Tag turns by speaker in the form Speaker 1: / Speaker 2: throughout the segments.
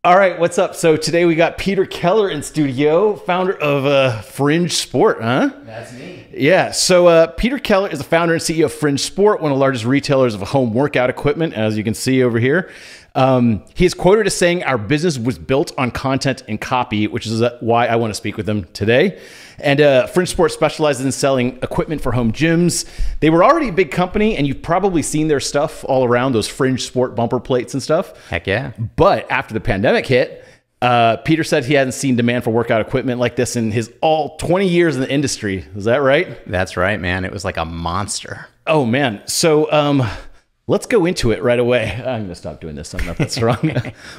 Speaker 1: All right, what's up? So today we got Peter Keller in studio, founder of Fringe Sport, huh?
Speaker 2: That's me.
Speaker 1: Yeah, so Peter Keller is the founder and CEO of Fringe Sport, one of the largest retailers of home workout equipment, as you can see over here. He is quoted as saying, "Our business was built on content and copy," which is why I want to speak with him today. And Fringe Sport specializes in selling equipment for home gyms. They were already a big company, and you've probably seen their stuff all around, those Fringe Sport bumper plates and stuff.
Speaker 2: Heck yeah.
Speaker 1: But after the pandemic hit, Peter said he hadn't seen demand for workout equipment like this in his all 20 years in the industry. Is that right?
Speaker 2: That's right, man. It was like a monster.
Speaker 1: Oh, man. So let's go into it right away. I'm going to stop doing this. I'm not that strong.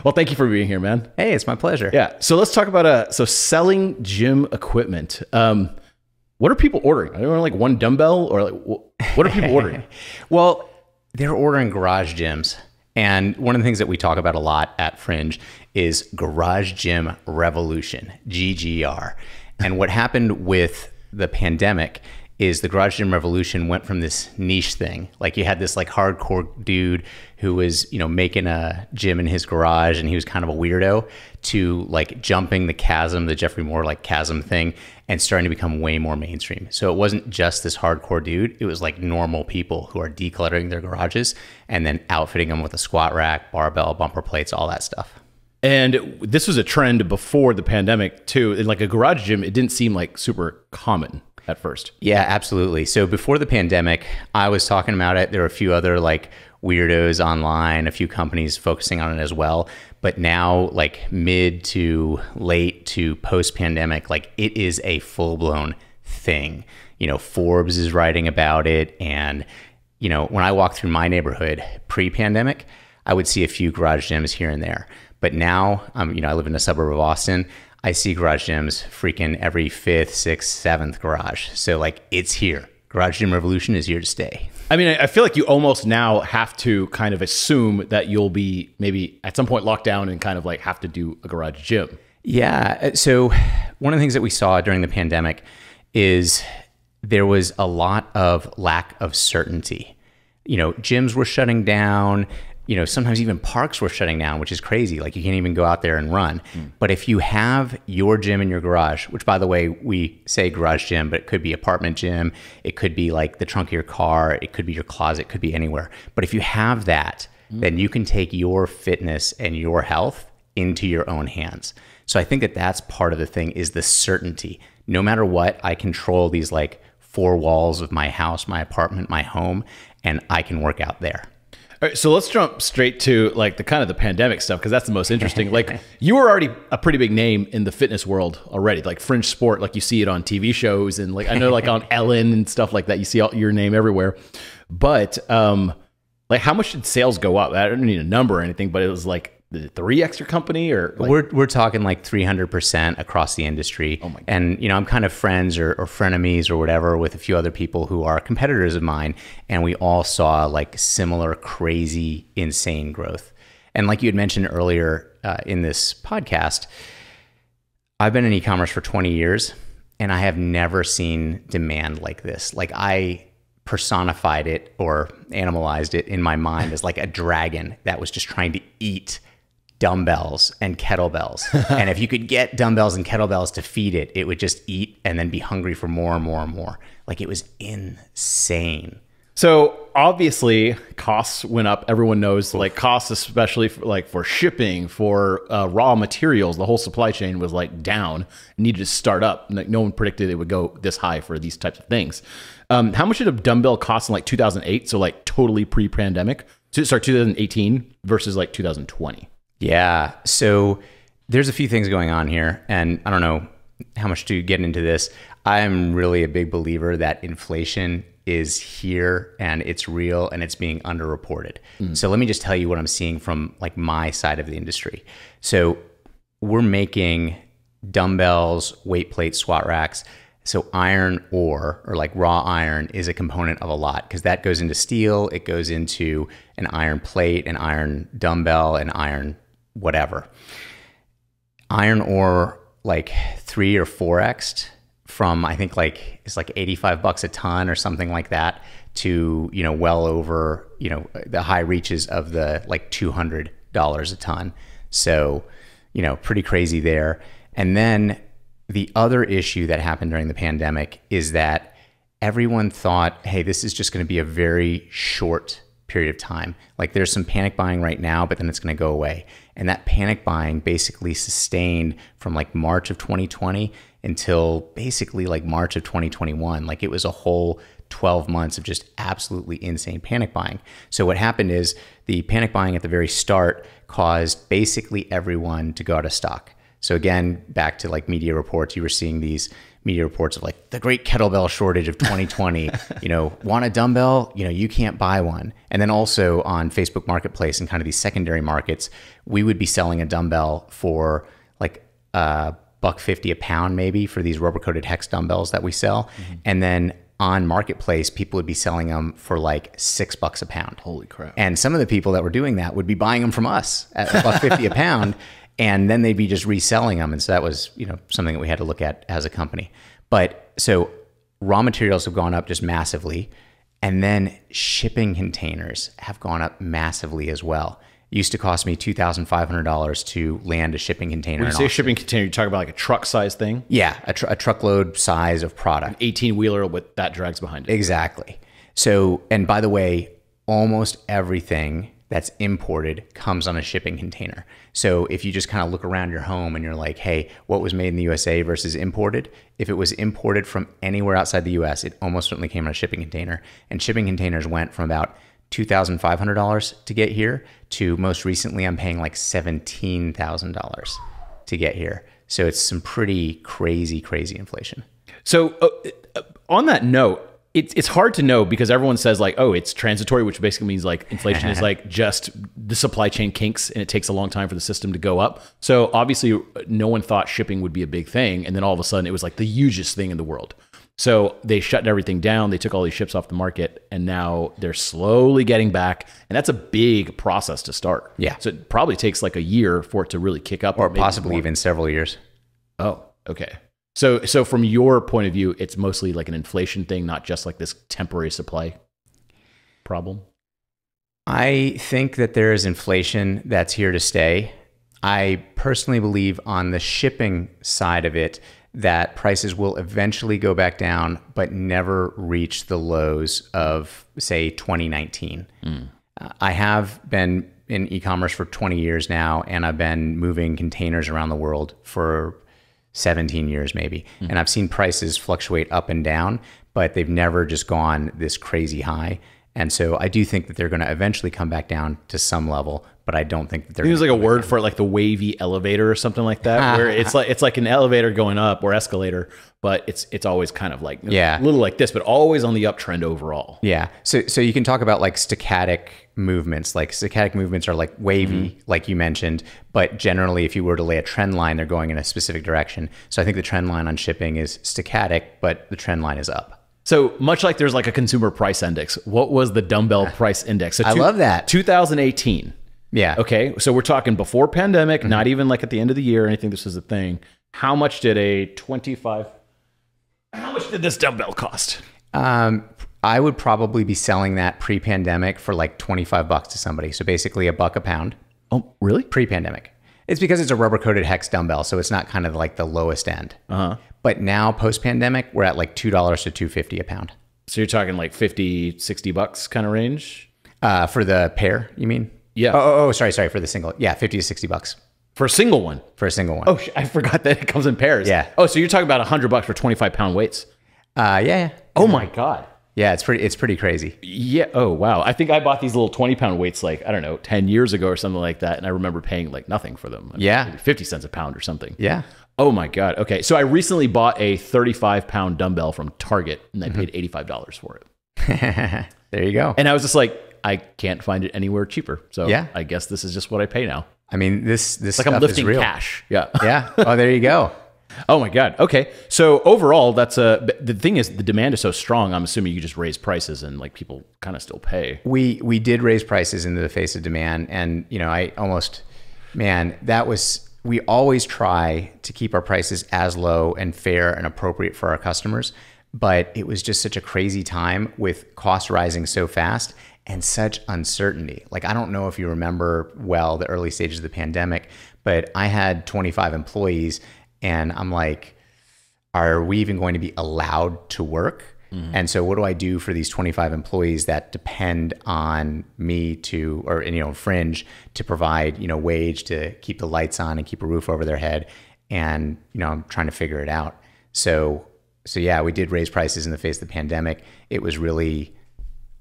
Speaker 1: Well, thank you for being here, man.
Speaker 2: Hey, it's my pleasure.
Speaker 1: Yeah. So let's talk about selling gym equipment. What are people ordering? Are they ordering like one dumbbell, or like what are people ordering?
Speaker 2: Well, they're ordering garage gyms. And one of the things that we talk about a lot at Fringe is garage gym revolution, GGR. And what happened with the pandemic is the garage gym revolution went from this niche thing. Like you had this like hardcore dude who was, you know, making a gym in his garage and he was kind of a weirdo, to like jumping the chasm, the Jeffrey Moore like chasm thing, and starting to become way more mainstream. So it wasn't just this hardcore dude. It was like normal people who are decluttering their garages and then outfitting them with a squat rack, barbell, bumper plates, all that stuff.
Speaker 1: And this was a trend before the pandemic too. In like a garage gym, it didn't seem like super common at first.
Speaker 2: Yeah, absolutely. So before the pandemic, I was talking about it. There were a few other like weirdos online, a few companies focusing on it as well. But now, like mid to late to post-pandemic, like it is a full-blown thing. You know, Forbes is writing about it. And, you know, when I walk through my neighborhood pre-pandemic, I would see a few garage gyms here and there. But now, you know, I live in a suburb of Austin. I see garage gyms freaking every 5th, 6th, 7th garage. So like it's here. Garage gym revolution is here to stay.
Speaker 1: I mean, I feel like you almost now have to kind of assume that you'll be maybe at some point locked down and kind of like have to do a garage gym.
Speaker 2: Yeah. So one of the things that we saw during the pandemic is there was a lot of lack of certainty. You know, gyms were shutting down. You know, sometimes even parks were shutting down, which is crazy. Like you can't even go out there and run. But if you have your gym in your garage, which by the way, we say garage gym, but it could be apartment gym. It could be like the trunk of your car. It could be your closet. It could be anywhere. But if you have that, then you can take your fitness and your health into your own hands. So I think that that's part of the thing, is the certainty. No matter what, I control these like 4 walls of my house, my apartment, my home, and I can work out there.
Speaker 1: All right, so let's jump straight to like the kind of the pandemic stuff, because that's the most interesting. Like you were already a pretty big name in the fitness world already, like Fringe Sport, like you see it on TV shows and like I know like on Ellen and stuff like that, you see your name everywhere. But like how much did sales go up? I don't need a number or anything, but it was like the 3x your company, or like
Speaker 2: we're talking like 300% across the industry.
Speaker 1: Oh my God.
Speaker 2: And you know, I'm kind of friends or frenemies or whatever with a few other people who are competitors of mine, and we all saw like similar crazy insane growth. And like you had mentioned earlier in this podcast, I've been in e-commerce for 20 years and I have never seen demand like this. Like I personified it or animalized it in my mind as like a dragon that was just trying to eat dumbbells and kettlebells. And if you could get dumbbells and kettlebells to feed it, it would just eat and then be hungry for more and more and more. Like it was insane.
Speaker 1: So obviously costs went up. Everyone knows like costs, especially for, like for shipping, for raw materials, the whole supply chain was like down, needed to start up. Like no one predicted it would go this high for these types of things. How much did a dumbbell cost in like 2008? So like totally pre-pandemic. Sorry, 2018 versus like 2020.
Speaker 2: Yeah. So there's a few things going on here, and I don't know how much to get into this. I'm really a big believer that inflation is here and it's real and it's being underreported. So let me just tell you what I'm seeing from like my side of the industry. So we're making dumbbells, weight plates, squat racks. So iron ore, or like raw iron, is a component of a lot, because that goes into steel, it goes into an iron plate, an iron dumbbell, an iron whatever. Iron ore like 3 or 4x'd from, I think like it's like $85 a ton or something like that, to, you know, well over, you know, the high reaches of the like $200 a ton. So pretty crazy there. And then the other issue that happened during the pandemic is that everyone thought, hey, this is just going to be a very short period of time. Like there's some panic buying right now, but then it's going to go away. And that panic buying basically sustained from like March of 2020 until basically like March of 2021. Like it was a whole 12 months of just absolutely insane panic buying. So what happened is the panic buying at the very start caused basically everyone to go out of stock. So again, back to like media reports, you were seeing these media reports of like the great kettlebell shortage of 2020, want a dumbbell, you can't buy one. And then also on Facebook Marketplace and kind of these secondary markets, we would be selling a dumbbell for like $1.50 a pound, maybe, for these rubber coated hex dumbbells that we sell. And then on Marketplace, people would be selling them for like $6 a pound.
Speaker 1: Holy crap.
Speaker 2: And some of the people that were doing that would be buying them from us at $1.50 a pound. And then they'd be just reselling them. And so that was, something that we had to look at as a company. But so raw materials have gone up just massively. And then shipping containers have gone up massively as well. It used to cost me $2,500 to land a shipping container.
Speaker 1: When you say a shipping container, you're talking about like a truck size thing?
Speaker 2: Yeah, a truckload size of product.
Speaker 1: 18-wheeler with that drags behind it.
Speaker 2: Exactly. So, and by the way, almost everything that's imported comes on a shipping container. So if you just kind of look around your home and you're like, hey, what was made in the USA versus imported? If it was imported from anywhere outside the US, it almost certainly came on a shipping container. And shipping containers went from about $2,500 to get here to most recently I'm paying like $17,000 to get here. So it's some pretty crazy inflation.
Speaker 1: So on that note, it's hard to know because everyone says like, oh, it's transitory, which basically means like inflation is like just the supply chain kinks and it takes a long time for the system to go up. So obviously no one thought shipping would be a big thing. And then all of a sudden it was like the hugest thing in the world. So they shut everything down. They took all these ships off the market and now they're slowly getting back. And that's a big process to start.
Speaker 2: Yeah.
Speaker 1: So it probably takes like a year for it to really kick up.
Speaker 2: Or possibly even several years.
Speaker 1: Oh, okay. So from your point of view, it's mostly like an inflation thing, not just like this temporary supply problem?
Speaker 2: I think that there is inflation that's here to stay. I personally believe on the shipping side of it that prices will eventually go back down, but never reach the lows of, say, 2019. I have been in e-commerce for 20 years now, and I've been moving containers around the world for 17 years maybe. And I've seen prices fluctuate up and down, but they've never just gone this crazy high. And so I do think that they're going to eventually come back down to some level, but I don't think that they're.
Speaker 1: There's like a word for it, like the wavy elevator or something like that, where it's like an elevator going up or escalator, but it's always kind of like a little like this, but always on the uptrend overall.
Speaker 2: Yeah. So you can talk about like stochastic movements. Like stochastic movements are like wavy, like you mentioned, but generally if you were to lay a trend line, they're going in a specific direction. So I think the trend line on shipping is stochastic, but the trend line is up.
Speaker 1: So much like there's like a consumer price index, what was the dumbbell price index? So
Speaker 2: I love that.
Speaker 1: 2018.
Speaker 2: Yeah.
Speaker 1: Okay. So we're talking before pandemic, not even like at the end of the year or anything. This is a thing. How much did how much did this dumbbell cost?
Speaker 2: I would probably be selling that pre-pandemic for like $25 to somebody. So basically $1 a pound.
Speaker 1: Oh, really?
Speaker 2: Pre-pandemic. It's because it's a rubber coated hex dumbbell. So it's not kind of like the lowest end. But now post-pandemic, we're at like $2 to $2.50 a pound.
Speaker 1: So you're talking like 50, 60 bucks kind of range?
Speaker 2: For the pair, you mean?
Speaker 1: Yeah.
Speaker 2: Oh, sorry. For the single. Yeah, 50 to 60 bucks.
Speaker 1: For a single one?
Speaker 2: For a single one.
Speaker 1: Oh, I forgot that it comes in pairs.
Speaker 2: Yeah.
Speaker 1: Oh, so you're talking about $100 for 25-pound weights?
Speaker 2: Yeah.
Speaker 1: Oh my God.
Speaker 2: Yeah, it's pretty crazy.
Speaker 1: Yeah. Oh, wow. I think I bought these little 20-pound weights like, I don't know, 10 years ago or something like that. And I remember paying like nothing for them.
Speaker 2: Yeah.
Speaker 1: Maybe 50 cents a pound or something.
Speaker 2: Yeah.
Speaker 1: Oh my God. Okay. So I recently bought a 35-pound dumbbell from Target and I paid $85 for it.
Speaker 2: There you go.
Speaker 1: And I was just like, I can't find it anywhere cheaper. So
Speaker 2: yeah.
Speaker 1: I guess this is just what I pay now.
Speaker 2: I mean, this
Speaker 1: like
Speaker 2: stuff
Speaker 1: I'm lifting
Speaker 2: is real.
Speaker 1: cash. Yeah.
Speaker 2: Yeah. Oh, there you go.
Speaker 1: Oh my God. Okay. So overall, the thing is the demand is so strong. I'm assuming you just raise prices and like people kind of still pay.
Speaker 2: We did raise prices into the face of demand. And we always try to keep our prices as low and fair and appropriate for our customers. But it was just such a crazy time with costs rising so fast and such uncertainty. Like, I don't know if you remember well the early stages of the pandemic, but I had 25 employees, and I'm like, are we even going to be allowed to work? And so what do I do for these 25 employees that depend on me to, or, you know, Fringe to provide, you know, wage to keep the lights on and keep a roof over their head? And, you know, I'm trying to figure it out. So yeah, we did raise prices in the face of the pandemic. It was really,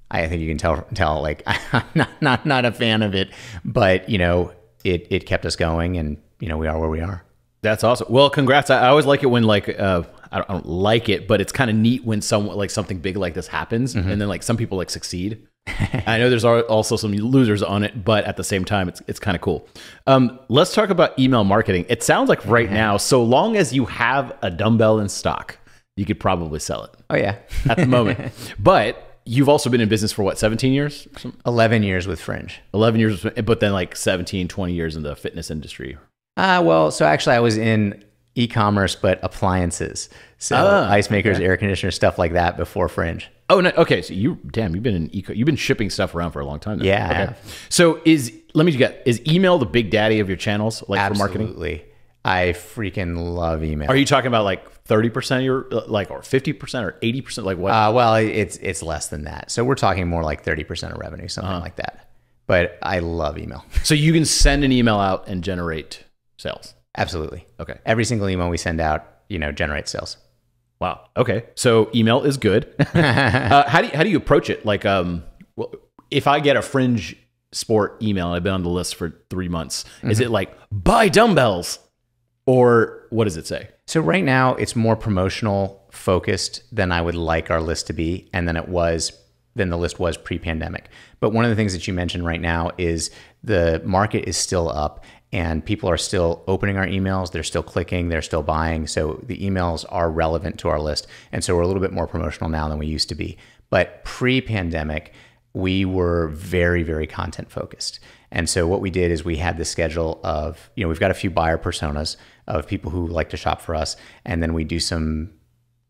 Speaker 2: I think you can tell like I'm not a fan of it, but, you know, it kept us going, and, you know, we are where we are.
Speaker 1: That's awesome. Well, congrats. I always like it when like, I don't like it, but it's kind of neat when something big like this happens, and then like some people like succeed. I know there's also some losers on it, but at the same time, it's kind of cool. Let's talk about email marketing. It sounds like right now, so long as you have a dumbbell in stock, you could probably sell it.
Speaker 2: Oh yeah.
Speaker 1: At the moment. But you've also been in business for what, 17 years?
Speaker 2: 11 years with Fringe.
Speaker 1: 11 years, but then like 17, 20 years in the fitness industry.
Speaker 2: Well, so actually I was in e-commerce, but appliances. So ice makers, air conditioners, stuff like that before Fringe.
Speaker 1: Oh, no. Okay. So you've been you've been shipping stuff around for a long time now.
Speaker 2: Yeah.
Speaker 1: Okay. So let me get, is email the big daddy of your channels, like
Speaker 2: Absolutely.
Speaker 1: for marketing?
Speaker 2: I freaking love email.
Speaker 1: Are you talking about like 30% of your, like, or 50% or 80%? Like what?
Speaker 2: Well, it's less than that. So we're talking more like 30% of revenue, something like that. But I love email.
Speaker 1: So you can send an email out and generate sales.
Speaker 2: Absolutely.
Speaker 1: Okay.
Speaker 2: Every single email we send out, you know, generates sales.
Speaker 1: Wow. Okay. So email is good. How do you approach it? Like, well, if I get a Fringe Sport email, I've been on the list for 3 months. Is it like buy dumbbells, or what does it say?
Speaker 2: So right now it's more promotional focused than I would like our list to be, and than the list was pre-pandemic. But one of the things that you mentioned right now is the market is still up, and people are still opening our emails. They're still clicking, they're still buying. So the emails are relevant to our list. And so we're a little bit more promotional now than we used to be. But pre-pandemic, we were very, very content focused. And so what we did is we had this schedule of, you know, we've got a few buyer personas of people who like to shop for us. And then we do some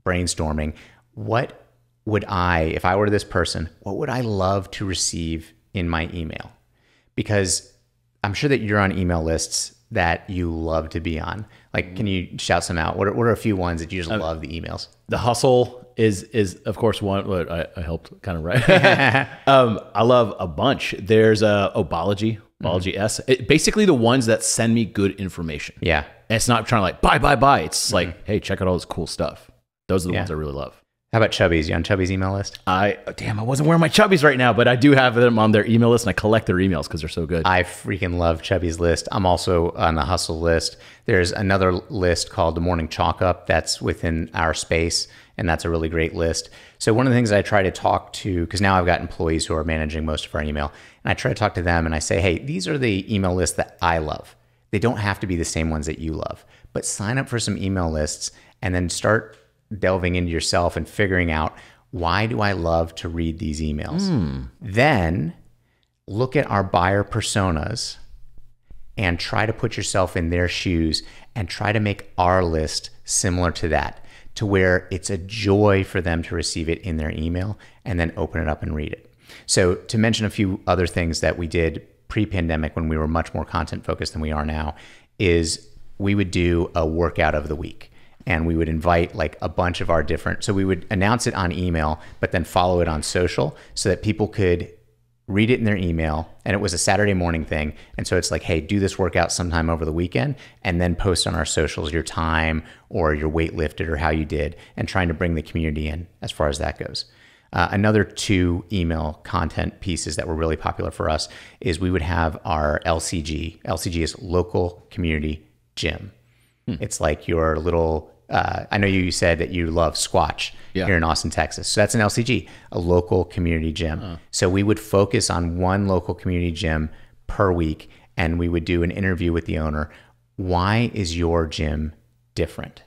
Speaker 2: brainstorming. What would if I were this person, what would I love to receive in my email? Because I'm sure that you're on email lists that you love to be on. Like, can you shout some out? What are a few ones that you just love the emails?
Speaker 1: The Hustle is of course one. What I helped kind of write. I love a bunch. There's Obology, S. Basically the ones that send me good information.
Speaker 2: Yeah.
Speaker 1: And it's not trying to like buy. It's like, hey, check out all this cool stuff. Those are the ones I really love.
Speaker 2: How about Chubbies? You on Chubbies' email list?
Speaker 1: I wasn't wearing my Chubbies right now, but I do have them on their email list, and I collect their emails because they're so good.
Speaker 2: I freaking love Chubbies' list. I'm also on the Hustle list. There's another list called the Morning Chalk Up that's within our space, and that's a really great list. So one of the things I try to talk to, because now I've got employees who are managing most of our email, and I try to talk to them and I say, hey, these are the email lists that I love. They don't have to be the same ones that you love, but sign up for some email lists and then start delving into yourself and figuring out, why do I love to read these emails? Then look at our buyer personas and try to put yourself in their shoes and try to make our list similar to that, to where it's a joy for them to receive it in their email and then open it up and read it. So to mention a few other things that we did pre-pandemic when we were much more content focused than we are now, is we would do a workout of the week. And we would invite like a bunch of our different, so we would announce it on email, but then follow it on social so that people could read it in their email. And it was a Saturday morning thing. And so it's like, hey, do this workout sometime over the weekend and then post on our socials your time or your weight lifted or how you did, and trying to bring the community in as far as that goes. Another 2 email content pieces that were really popular for us is we would have our LCG. LCG is local community gym. It's like your little, I know you said that you love Squatch here in Austin, Texas. So that's an LCG, a local community gym. So we would focus on one local community gym per week, and we would do an interview with the owner. Why is your gym different?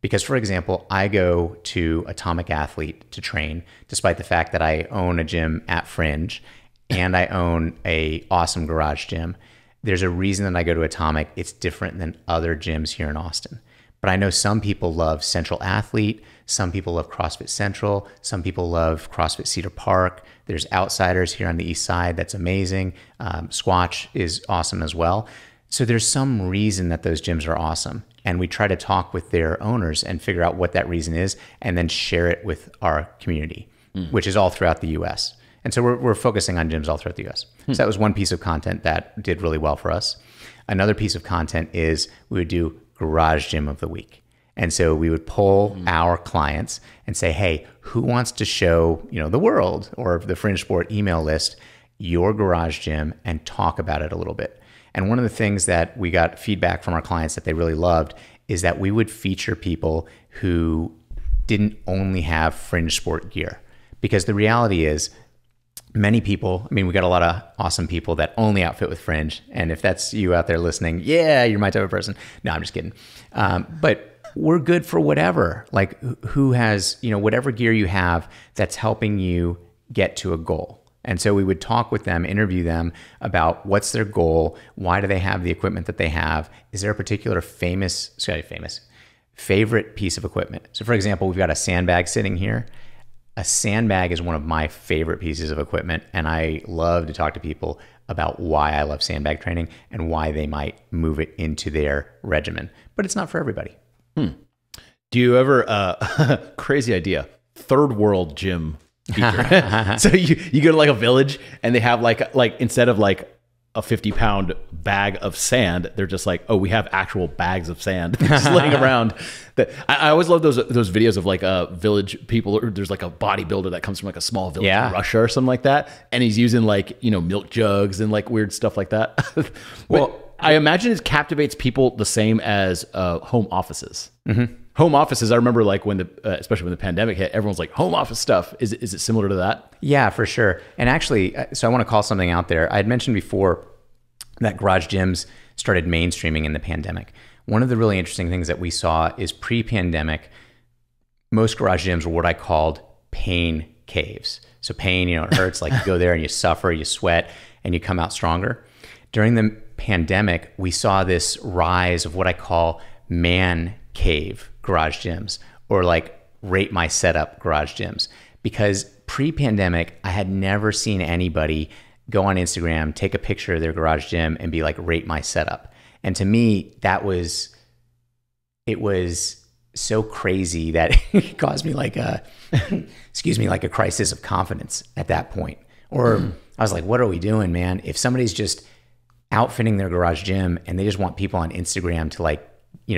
Speaker 2: Because, for example, I go to Atomic Athlete to train, despite the fact that I own a gym at Fringe and I own a awesome garage gym. There's a reason that I go to Atomic. It's different than other gyms here in Austin. But I know some people love Central Athlete. Some people love CrossFit Central. Some people love CrossFit Cedar Park. There's Outsiders here on the east side. That's amazing. Squatch is awesome as well. So there's some reason that those gyms are awesome. And we try to talk with their owners and figure out what that reason is and then share it with our community, which is all throughout the US. And so we're focusing on gyms all throughout the US. So that was one piece of content that did really well for us. Another piece of content is we would do Garage Gym of the Week. And so we would poll our clients and say, hey, who wants to show, the world or the Fringe Sport email list your garage gym and talk about it a little bit? And one of the things that we got feedback from our clients that they really loved is that we would feature people who didn't only have Fringe Sport gear. Because the reality is, many people, we got a lot of awesome people that only outfit with Fringe. And if that's you out there listening, yeah, you're my type of person. No, I'm just kidding. But we're good for whatever. Like who has, whatever gear you have that's helping you get to a goal. And so we would talk with them, interview them about what's their goal, why do they have the equipment that they have, is there a particular favorite piece of equipment? So for example, we've got a sandbag sitting here. A sandbag is one of my favorite pieces of equipment, and I love to talk to people about why I love sandbag training and why they might move it into their regimen. But it's not for everybody.
Speaker 1: Do you ever, crazy idea, third world gym feature. So you go to like a village and they have like instead of like a 50-pound bag of sand, they're just like, oh, we have actual bags of sand just laying around. That I always love those videos of like village people, or there's like a bodybuilder that comes from like a small village in Russia or something like that, and he's using like milk jugs and like weird stuff like that. Well, I imagine it captivates people the same as home offices. Home offices, I remember like when especially when the pandemic hit, everyone's like, home office stuff. Is it similar to that? Yeah, for sure. And actually, so I want to call something out there. I had mentioned before that garage gyms started mainstreaming in the pandemic. One of the really interesting things that we saw is pre-pandemic, most garage gyms were what I called pain caves. So pain, it hurts, like you go there and you suffer, you sweat, and you come out stronger. During the pandemic, we saw this rise of what I call man cave garage gyms, or like rate my setup garage gyms. Because pre-pandemic, I had never seen anybody go on Instagram, take a picture of their garage gym and be like, rate my setup. And to me, it was so crazy that it caused me like a, like a crisis of confidence at that point. Or I was like, what are we doing, man? If somebody's just outfitting their garage gym and they just want people on Instagram to like,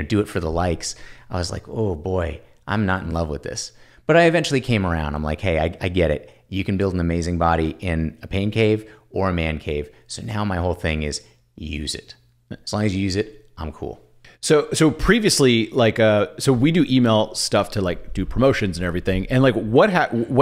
Speaker 1: do it for the likes, I was like, oh boy, I'm not in love with this. But I eventually came around. I'm like, hey, I get it. You can build an amazing body in a pain cave or a man cave. So now my whole thing is use it. As long as you use it, I'm cool. So previously, like, so we do email stuff to like do promotions and everything. And like, what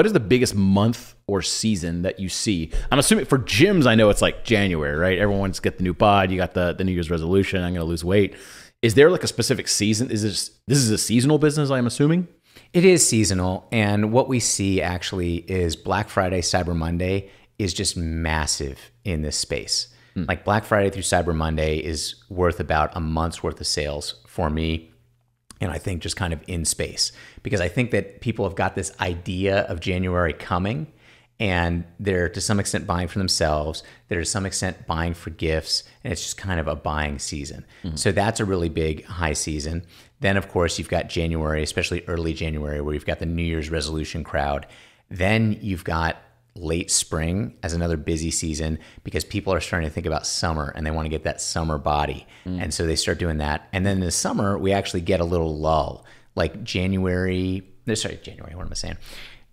Speaker 1: is the biggest month or season that you see? I'm assuming for gyms, I know it's like January, right? Everyone wants to get the new bod. You got the New Year's resolution. I'm going to lose weight. Is there like a specific season? This is a seasonal business, I'm assuming? It is seasonal. And what we see actually is Black Friday, Cyber Monday is just massive in this space. Like Black Friday through Cyber Monday is worth about a month's worth of sales for me. And I think just kind of in space, because I think that people have got this idea of January coming and they're to some extent buying for themselves. They're to some extent buying for gifts, and it's just kind of a buying season. So that's a really big high season. Then of course you've got January, especially early January, where you've got the New Year's resolution crowd. Then you've got late spring as another busy season, because people are starting to think about summer and they want to get that summer body. And so they start doing that. And then in the summer, we actually get a little lull, like January, what am I saying?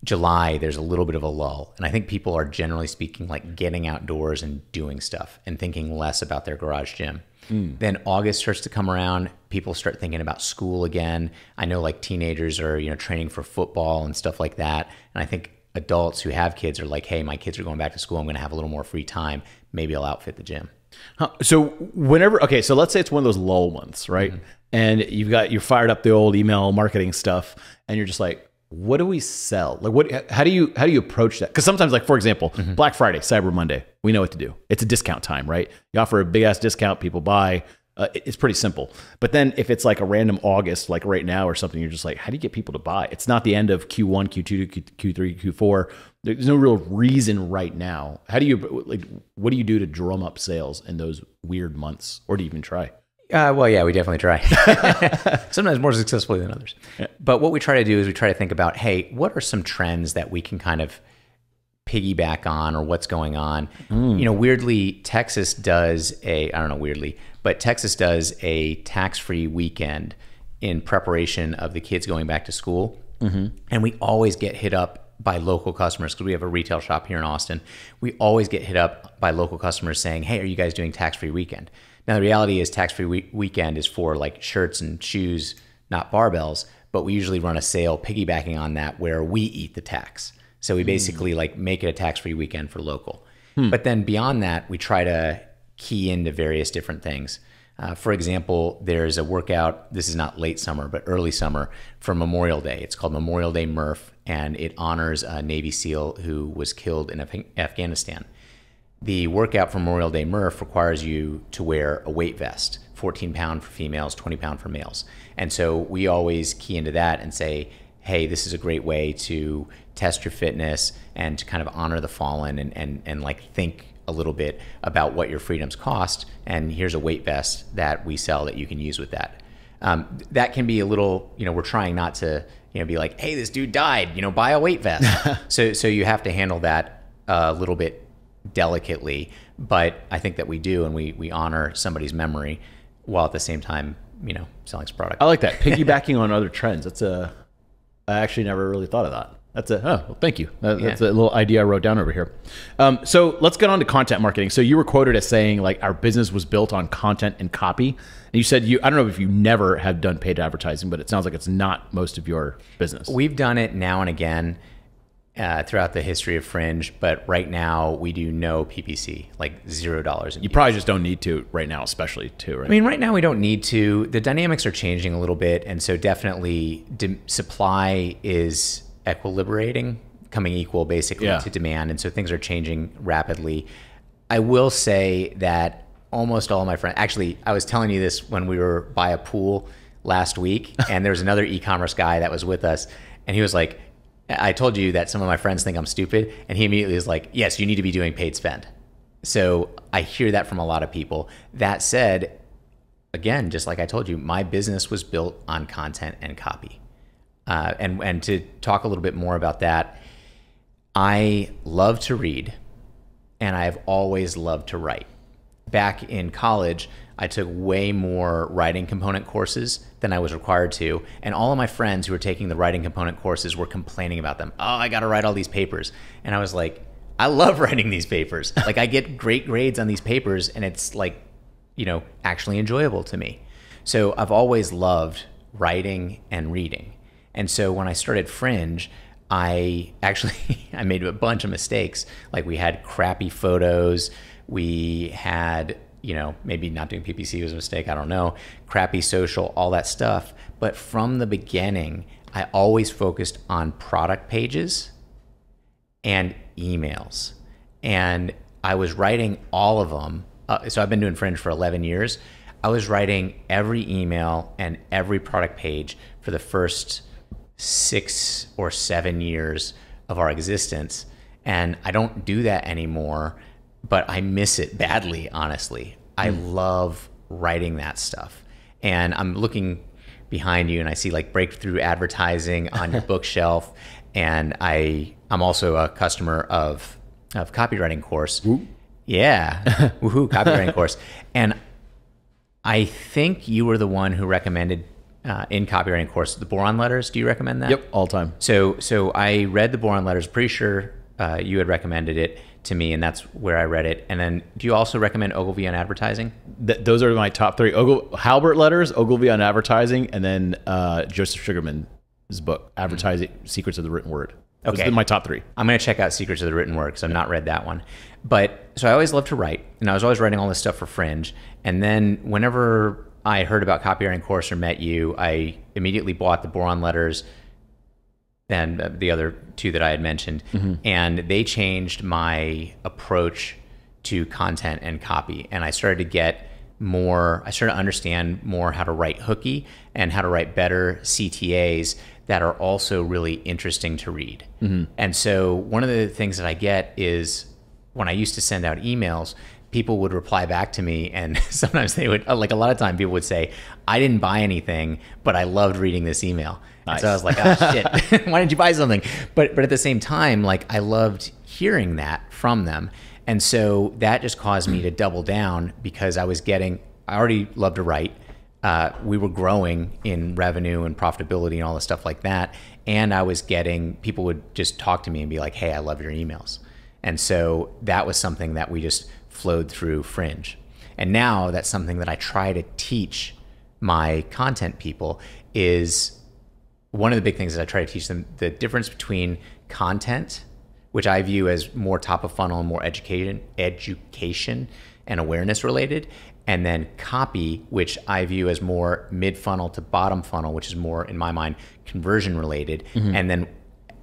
Speaker 1: July, there's a little bit of a lull. And I think people are generally speaking like getting outdoors and doing stuff and thinking less about their garage gym. Then August starts to come around. People start thinking about school again. I know like teenagers are, training for football and stuff like that. And I think adults who have kids are like, hey, my kids are going back to school. I'm going to have a little more free time. Maybe I'll outfit the gym. So so let's say it's one of those lull months, right? And you're fired up the old email marketing stuff and you're just like, what do we sell? Like how do you approach that? Because sometimes, like, for example, Black Friday, Cyber Monday, we know what to do. It's a discount time, right? You offer a big ass discount, people buy. It's pretty simple. But then if it's like a random August, like right now or something, you're just like, how do you get people to buy? It's not the end of Q1, Q2, Q3, Q4. There's no real reason right now. How do you, like, what do you do to drum up sales in those weird months? Or do you even try?
Speaker 2: Well, yeah, we definitely try. Sometimes more successfully than others. Yeah. But what we try to do is we try to think about, hey, what are some trends that we can kind of piggyback on, or what's going on? Weirdly, Texas does Texas does a tax-free weekend in preparation of the kids going back to school. And we always get hit up by local customers, because we have a retail shop here in Austin. We always get hit up by local customers saying, hey, are you guys doing tax-free weekend? Now, the reality is tax-free weekend is for like shirts and shoes, not barbells, but we usually run a sale piggybacking on that where we eat the tax. So we basically like make it a tax-free weekend for local. But then beyond that, we try to key into various different things. For example, there's a workout, this is not late summer, but early summer, for Memorial Day. It's called Memorial Day Murph, and it honors a Navy SEAL who was killed in Afghanistan. The workout for Memorial Day Murph requires you to wear a weight vest, 14 pound for females, 20 pound for males. And so we always key into that and say, hey, this is a great way to test your fitness and to kind of honor the fallen and like think a little bit about what your freedoms cost. And here's a weight vest that we sell that you can use with that. That can be a little, we're trying not to, be like, hey, this dude died, buy a weight vest. So you have to handle that a little bit delicately, but I think that we do, and we honor somebody's memory while at the same time, selling some product.
Speaker 1: I like that. Piggybacking on other trends. I actually never really thought of that. Well, thank you. That's a little idea I wrote down over here. So let's get on to content marketing. So you were quoted as saying like our business was built on content and copy. And you said I don't know if you never have done paid advertising, but it sounds like it's not most of your business.
Speaker 2: We've done it now and again throughout the history of Fringe, but right now we do no PPC, like $0.
Speaker 1: You probably just don't need to right now, especially too, right?
Speaker 2: I mean, right now we don't need to. The dynamics are changing a little bit, and so definitely supply is equilibrating, coming equal basically to demand, and so things are changing rapidly. I will say that almost all of my friends, actually, I was telling you this when we were by a pool last week, and there was another e-commerce guy that was with us, and he was like, I told you that some of my friends think I'm stupid, and he immediately was like, yes, you need to be doing paid spend. So I hear that from a lot of people. That said, again, just like I told you, my business was built on content and copy. And to talk a little bit more about that, I love to read, and I've always loved to write. Back in college, I took way more writing component courses than I was required to, and all of my friends who were taking the writing component courses were complaining about them. Oh, I got to write all these papers. And I was like, I love writing these papers. Like, I get great grades on these papers, and it's like, actually enjoyable to me. So I've always loved writing and reading. And so when I started Fringe, I made a bunch of mistakes. Like, we had crappy photos. We had, maybe not doing PPC was a mistake. I don't know. Crappy social, all that stuff. But from the beginning, I always focused on product pages and emails. And I was writing all of them. So I've been doing Fringe for 11 years. I was writing every email and every product page for the first 6 or 7 years of our existence. And I don't do that anymore, but I miss it badly, honestly. I love writing that stuff. And I'm looking behind you and I see like breakthrough advertising on your bookshelf. And I'm also a customer of Copywriting Course.
Speaker 1: Woo.
Speaker 2: Yeah. Woohoo, Copywriting Course. And I think you were the one who recommended in Copywriting Course the Boron Letters. Do you recommend that?
Speaker 1: Yep, all time.
Speaker 2: So I read the Boron Letters. Pretty sure you had recommended it to me, and that's where I read it. And then, do you also recommend Ogilvy on advertising?
Speaker 1: Those are my top three: Halbert Letters, Ogilvy on advertising, and then Joseph Sugarman's book, Advertising: Secrets of the Written Word. Those are my top three.
Speaker 2: I'm going to check out Secrets of the Written Word because I've not read that one. But so I always loved to write, and I was always writing all this stuff for Fringe. And then whenever I heard about Copywriting Course or met you, I immediately bought the Boron Letters and the other two that I had mentioned. Mm-hmm. And they changed my approach to content and copy. And I started to get I started to understand more how to write hooky and how to write better CTAs that are also really interesting to read. And so one of the things that I get is when I used to send out emails, people would reply back to me, and sometimes they would, like a lot of time people would say, I didn't buy anything, but I loved reading this email. Nice. And so I was like, oh shit, why didn't you buy something? But at the same time, like I loved hearing that from them. And so that just caused me to double down because I already loved to write. We were growing in revenue and profitability and all the stuff like that. And people would just talk to me and be like, hey, I love your emails. And so that was something that we just flowed through Fringe. And now that's something that I try to teach my content people. Is one of the big things that I try to teach them, the difference between content, which I view as more top of funnel and more education and awareness related, and then copy, which I view as more mid funnel to bottom funnel, which is more, in my mind, conversion related. And then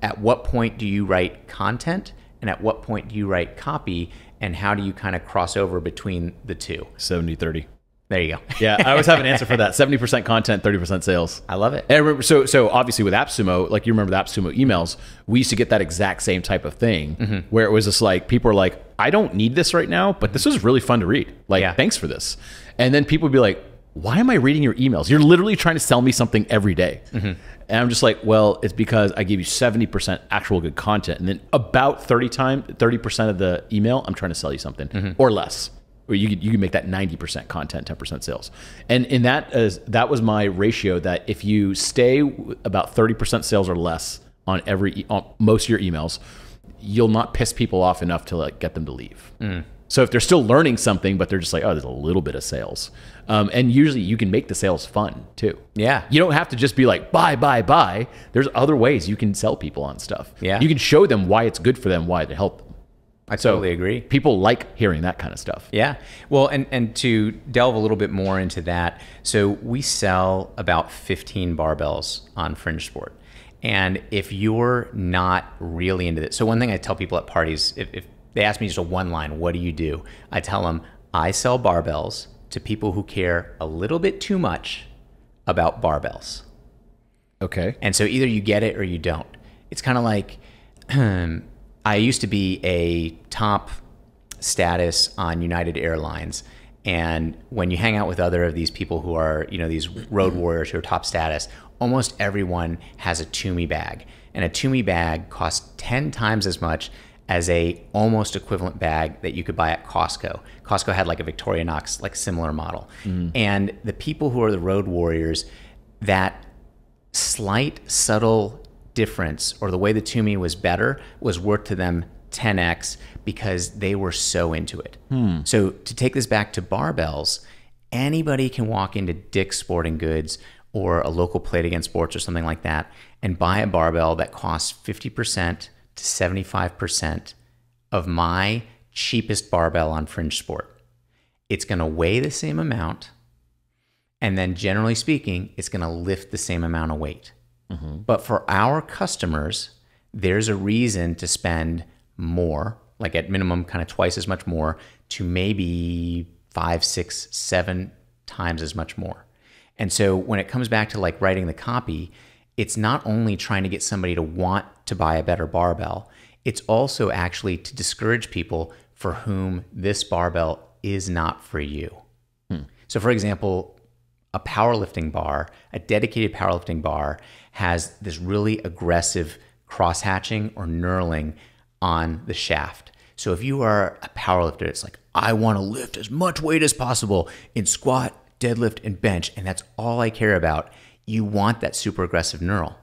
Speaker 2: at what point do you write content and at what point do you write copy, and how do you kind of cross over between the two?
Speaker 1: 70-30.
Speaker 2: There you go.
Speaker 1: Yeah, I always have an answer for that. 70% content, 30% sales.
Speaker 2: I love it.
Speaker 1: And I remember, so obviously with AppSumo, like you remember the AppSumo emails, we used to get that exact same type of thing where it was just like, people are like, I don't need this right now, but this is really fun to read. Like, thanks for this. And then people would be like, why am I reading your emails? You're literally trying to sell me something every day. And I'm just like, well, it's because I give you 70% actual good content. And then about 30% of the email, I'm trying to sell you something or less. Or you can make that 90% content, 10% sales. And in that was my ratio, that if you stay about 30% sales or less on most of your emails, you'll not piss people off enough to like get them to leave. So if they're still learning something, but they're just like, oh, there's a little bit of sales. And usually you can make the sales fun too. Yeah. You don't have to just be like, buy. There's other ways you can sell people on stuff. Yeah. You can show them why it's good for them, why to help them.
Speaker 2: I totally agree.
Speaker 1: People like hearing that kind of stuff.
Speaker 2: Yeah. Well, and to delve a little bit more into that, so we sell about 15 barbells on Fringe Sport. And if you're not really into this, so one thing I tell people at parties, if they ask me just a one line, what do you do? I tell them, I sell barbells to people who care a little bit too much about barbells.
Speaker 1: Okay.
Speaker 2: And so either you get it or you don't. It's kind of like, I used to be a top status on United Airlines. And when you hang out with other of these people who are, these road warriors who are top status, almost everyone has a Toomey bag. And a Toomey bag costs 10 times as much as a almost equivalent bag that you could buy at Costco. Costco had like a Victorinox, like similar model. And the people who are the road warriors, that slight, subtle difference, or the way the Toomey was better, was worth to them 10x because they were so into it. So to take this back to barbells, anybody can walk into Dick's Sporting Goods or a local Play It Again Sports or something like that and buy a barbell that costs 50% to 75% of my cheapest barbell on Fringe Sport. It's going to weigh the same amount, and then generally speaking, it's going to lift the same amount of weight. But for our customers, there's a reason to spend more, like at minimum kind of twice as much more, to maybe 5, 6, 7 times as much more. And so when it comes back to like writing the copy, it's not only trying to get somebody to want to buy a better barbell, it's also actually to discourage people for whom this barbell is not for you. So for example, a powerlifting bar, a dedicated powerlifting bar, has this really aggressive cross-hatching or knurling on the shaft. So if you are a powerlifter, it's like, I want to lift as much weight as possible in squat, deadlift, and bench, and that's all I care about. You want that super aggressive knurl.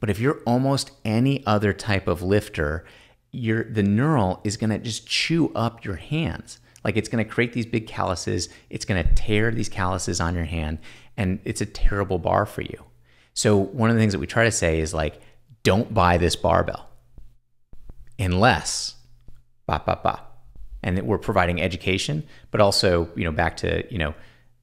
Speaker 2: But if you're almost any other type of lifter, the knurl is going to just chew up your hands. Like it's going to create these big calluses. It's going to tear these calluses on your hand, and it's a terrible bar for you. So one of the things that we try to say is like, don't buy this barbell unless, and that we're providing education, but also, back to,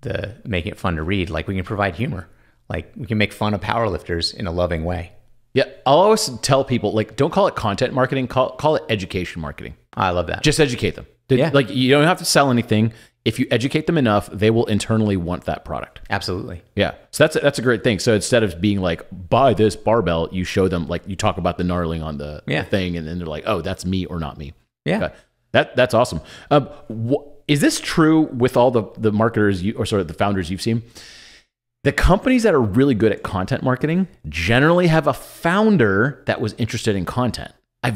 Speaker 2: the making it fun to read, like we can provide humor. Like we can make fun of powerlifters in a loving way.
Speaker 1: Yeah. I'll always tell people, like, don't call it content marketing, call it education marketing.
Speaker 2: I love that.
Speaker 1: Just educate them. Like you don't have to sell anything. if you educate them enough, they will internally want that product.
Speaker 2: Absolutely.
Speaker 1: Yeah. So that's a great thing. So instead of being like, buy this barbell, you show them, like, you talk about the gnarling on the thing, and then they're like, oh, that's me or not me.
Speaker 2: Yeah.
Speaker 1: Okay. That's awesome. Is this true with all the marketers the founders you've seen? The companies that are really good at content marketing generally have a founder that was interested in content. I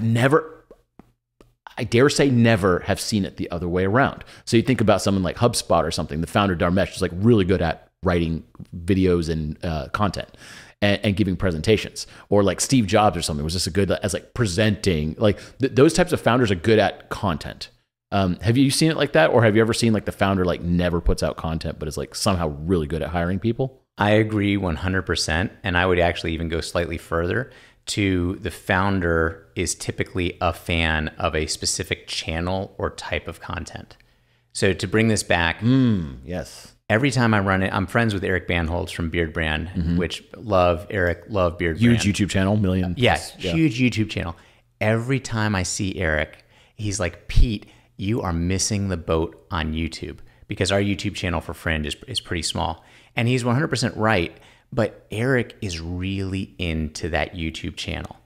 Speaker 1: dare say never have seen it the other way around. So you think about someone like HubSpot or something, the founder Dharmesh is like really good at writing videos and content and giving presentations. Or like Steve Jobs or something was just good as like presenting. Like those types of founders are good at content. Have you seen it like that? Or have you ever seen like the founder like never puts out content, but is like somehow really good at hiring people?
Speaker 2: I agree 100%. And I would actually even go slightly further to the founder is typically a fan of a specific channel or type of content. So to bring this back,
Speaker 1: yes.
Speaker 2: Every time I run it, I'm friends with Eric Bandholz from Beard Brand, which love Beard Brand.
Speaker 1: Huge YouTube channel, million.
Speaker 2: Huge YouTube channel. Every time I see Eric, he's like, Pete, you are missing the boat on YouTube because our YouTube channel for Fringe is pretty small. And he's 100% right, but Eric is really into that YouTube channel.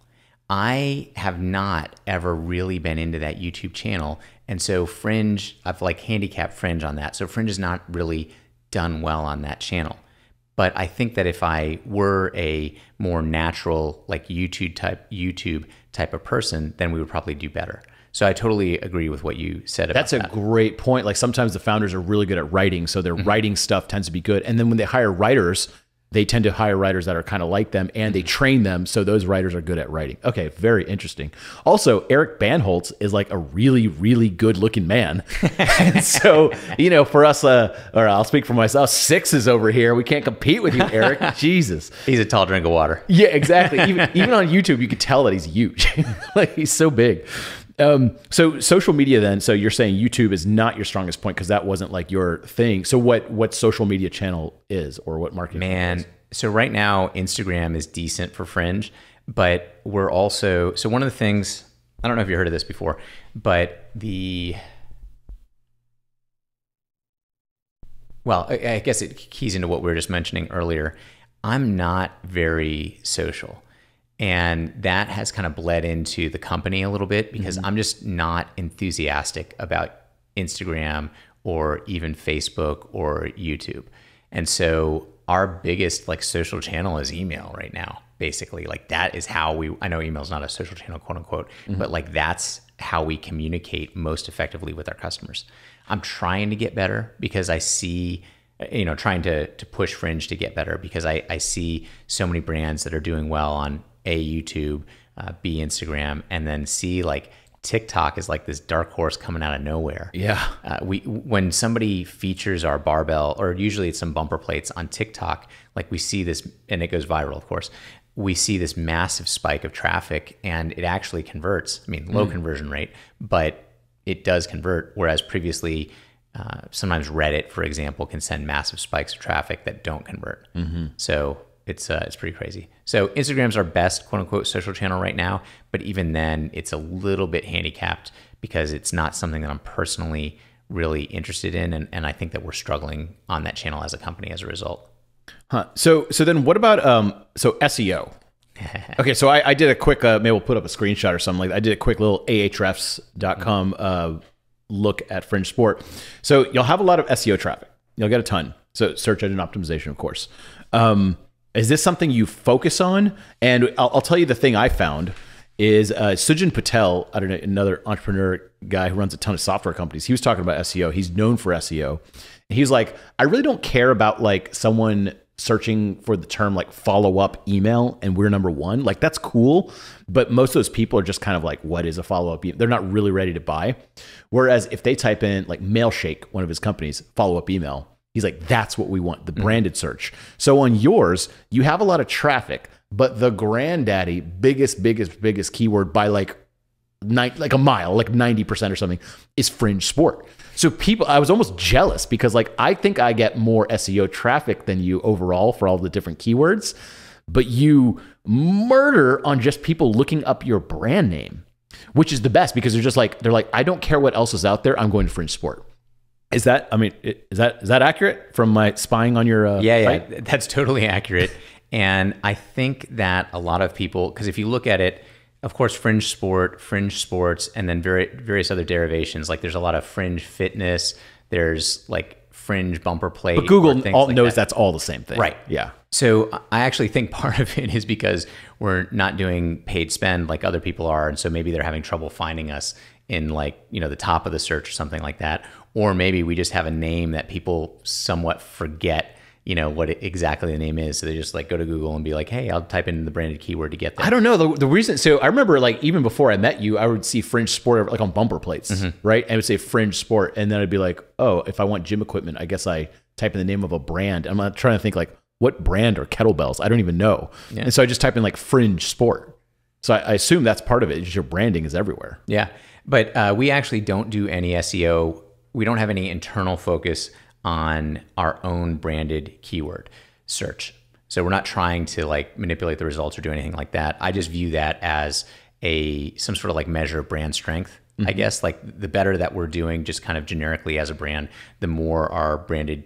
Speaker 2: I have not ever really been into that YouTube channel. And so Fringe, I've like handicapped Fringe on that. So Fringe is not really done well on that channel. But I think that if I were a more natural, like YouTube type of person, then we would probably do better. So I totally agree with what you said about that.
Speaker 1: That's a great point. Like sometimes the founders are really good at writing, so their writing stuff tends to be good. And then when they hire writers, they tend to hire writers that are kind of like them, and they train them so those writers are good at writing. Okay, very interesting. Also, Eric Bandholz is like a really, really good looking man. And so, you know, for us, or I'll speak for myself, 6 is over here. We can't compete with you, Eric. Jesus.
Speaker 2: He's a tall drink of water.
Speaker 1: Yeah, exactly. Even on YouTube, you could tell that he's huge. Like he's so big. So social media then, so you're saying YouTube is not your strongest point because that wasn't like your thing. So what social media channel is, or what marketing?
Speaker 2: Man, so right now Instagram is decent for Fringe, but we're also, so one of the things, I don't know if you heard of this before, but well, I guess it keys into what we were just mentioning earlier. I'm not very social. And that has kind of bled into the company a little bit because I'm just not enthusiastic about Instagram or even Facebook or YouTube. And so our biggest like social channel is email right now, basically. Like that is how I know email is not a social channel, quote unquote, but like that's how we communicate most effectively with our customers. I'm trying to get better because I see, you know, trying to push Fringe to get better because I see so many brands that are doing well on A, YouTube, B, Instagram, and then C, like TikTok is like this dark horse coming out of nowhere.
Speaker 1: Yeah.
Speaker 2: When somebody features our barbell, or usually it's some bumper plates on TikTok, like we see this, and it goes viral, of course, we see this massive spike of traffic and it actually converts. I mean, low conversion rate, but it does convert. Whereas previously, sometimes Reddit, for example, can send massive spikes of traffic that don't convert. So it's pretty crazy. So Instagram's our best quote unquote social channel right now, but even then it's a little bit handicapped because it's not something that I'm personally really interested in. And I think that we're struggling on that channel as a company as a result.
Speaker 1: Huh. So then what about, so SEO? Okay. So I did a quick, maybe we'll put up a screenshot or something like that. I did a quick little ahrefs.com, look at Fringe Sport. So you'll have a lot of SEO traffic. You'll get a ton. So search engine optimization, of course. Is this something you focus on? And I'll tell you the thing I found is Sujin Patel, I don't know, another entrepreneur guy who runs a ton of software companies. He was talking about SEO. He's known for SEO. And he's like, I really don't care about like someone searching for the term like follow-up email and we're number 1. Like that's cool. But most of those people are just kind of like, what is a follow-up email? They're not really ready to buy. Whereas if they type in like Mailshake, one of his companies, follow-up email, he's like, that's what we want, the branded search. So on yours, you have a lot of traffic, but the granddaddy, biggest keyword by like a mile, like 90% or something, is Fringe Sport. So people, I was almost jealous because like, I think I get more SEO traffic than you overall for all the different keywords, but you murder on just people looking up your brand name, which is the best because they're like, I don't care what else is out there. I'm going to Fringe Sport. Is that, I mean, is that accurate from my spying on your site?
Speaker 2: That's totally accurate. And I think that a lot of people, because if you look at it, of course, fringe sport, fringe sports, and then various other derivations. Like there's a lot of fringe fitness. There's like fringe bumper plate.
Speaker 1: But Google knows
Speaker 2: that.
Speaker 1: that's all the same thing.
Speaker 2: Right.
Speaker 1: Yeah.
Speaker 2: So I actually think part of it is because we're not doing paid spend like other people are. And so maybe they're having trouble finding us in like, the top of the search or something like that. Or maybe we just have a name that people somewhat forget what exactly the name is. So they just like go to Google and be like, hey, I'll type in the branded keyword to get there.
Speaker 1: I don't know the reason. So I remember like even before I met you, I would see fringe sport like on bumper plates, right? And it would say fringe sport. And then I'd be like, oh, if I want gym equipment, I guess I type in the name of a brand. I'm not trying to think like what brand or kettlebells. I don't even know. Yeah. And so I just type in like fringe sport. So I assume that's part of it. Just your branding is everywhere.
Speaker 2: Yeah. But we actually don't do any SEO. We don't have any internal focus on our own branded keyword search. So we're not trying to like manipulate the results or do anything like that. I just view that as some sort of like measure of brand strength. I guess like the better that we're doing just kind of generically as a brand, the more our branded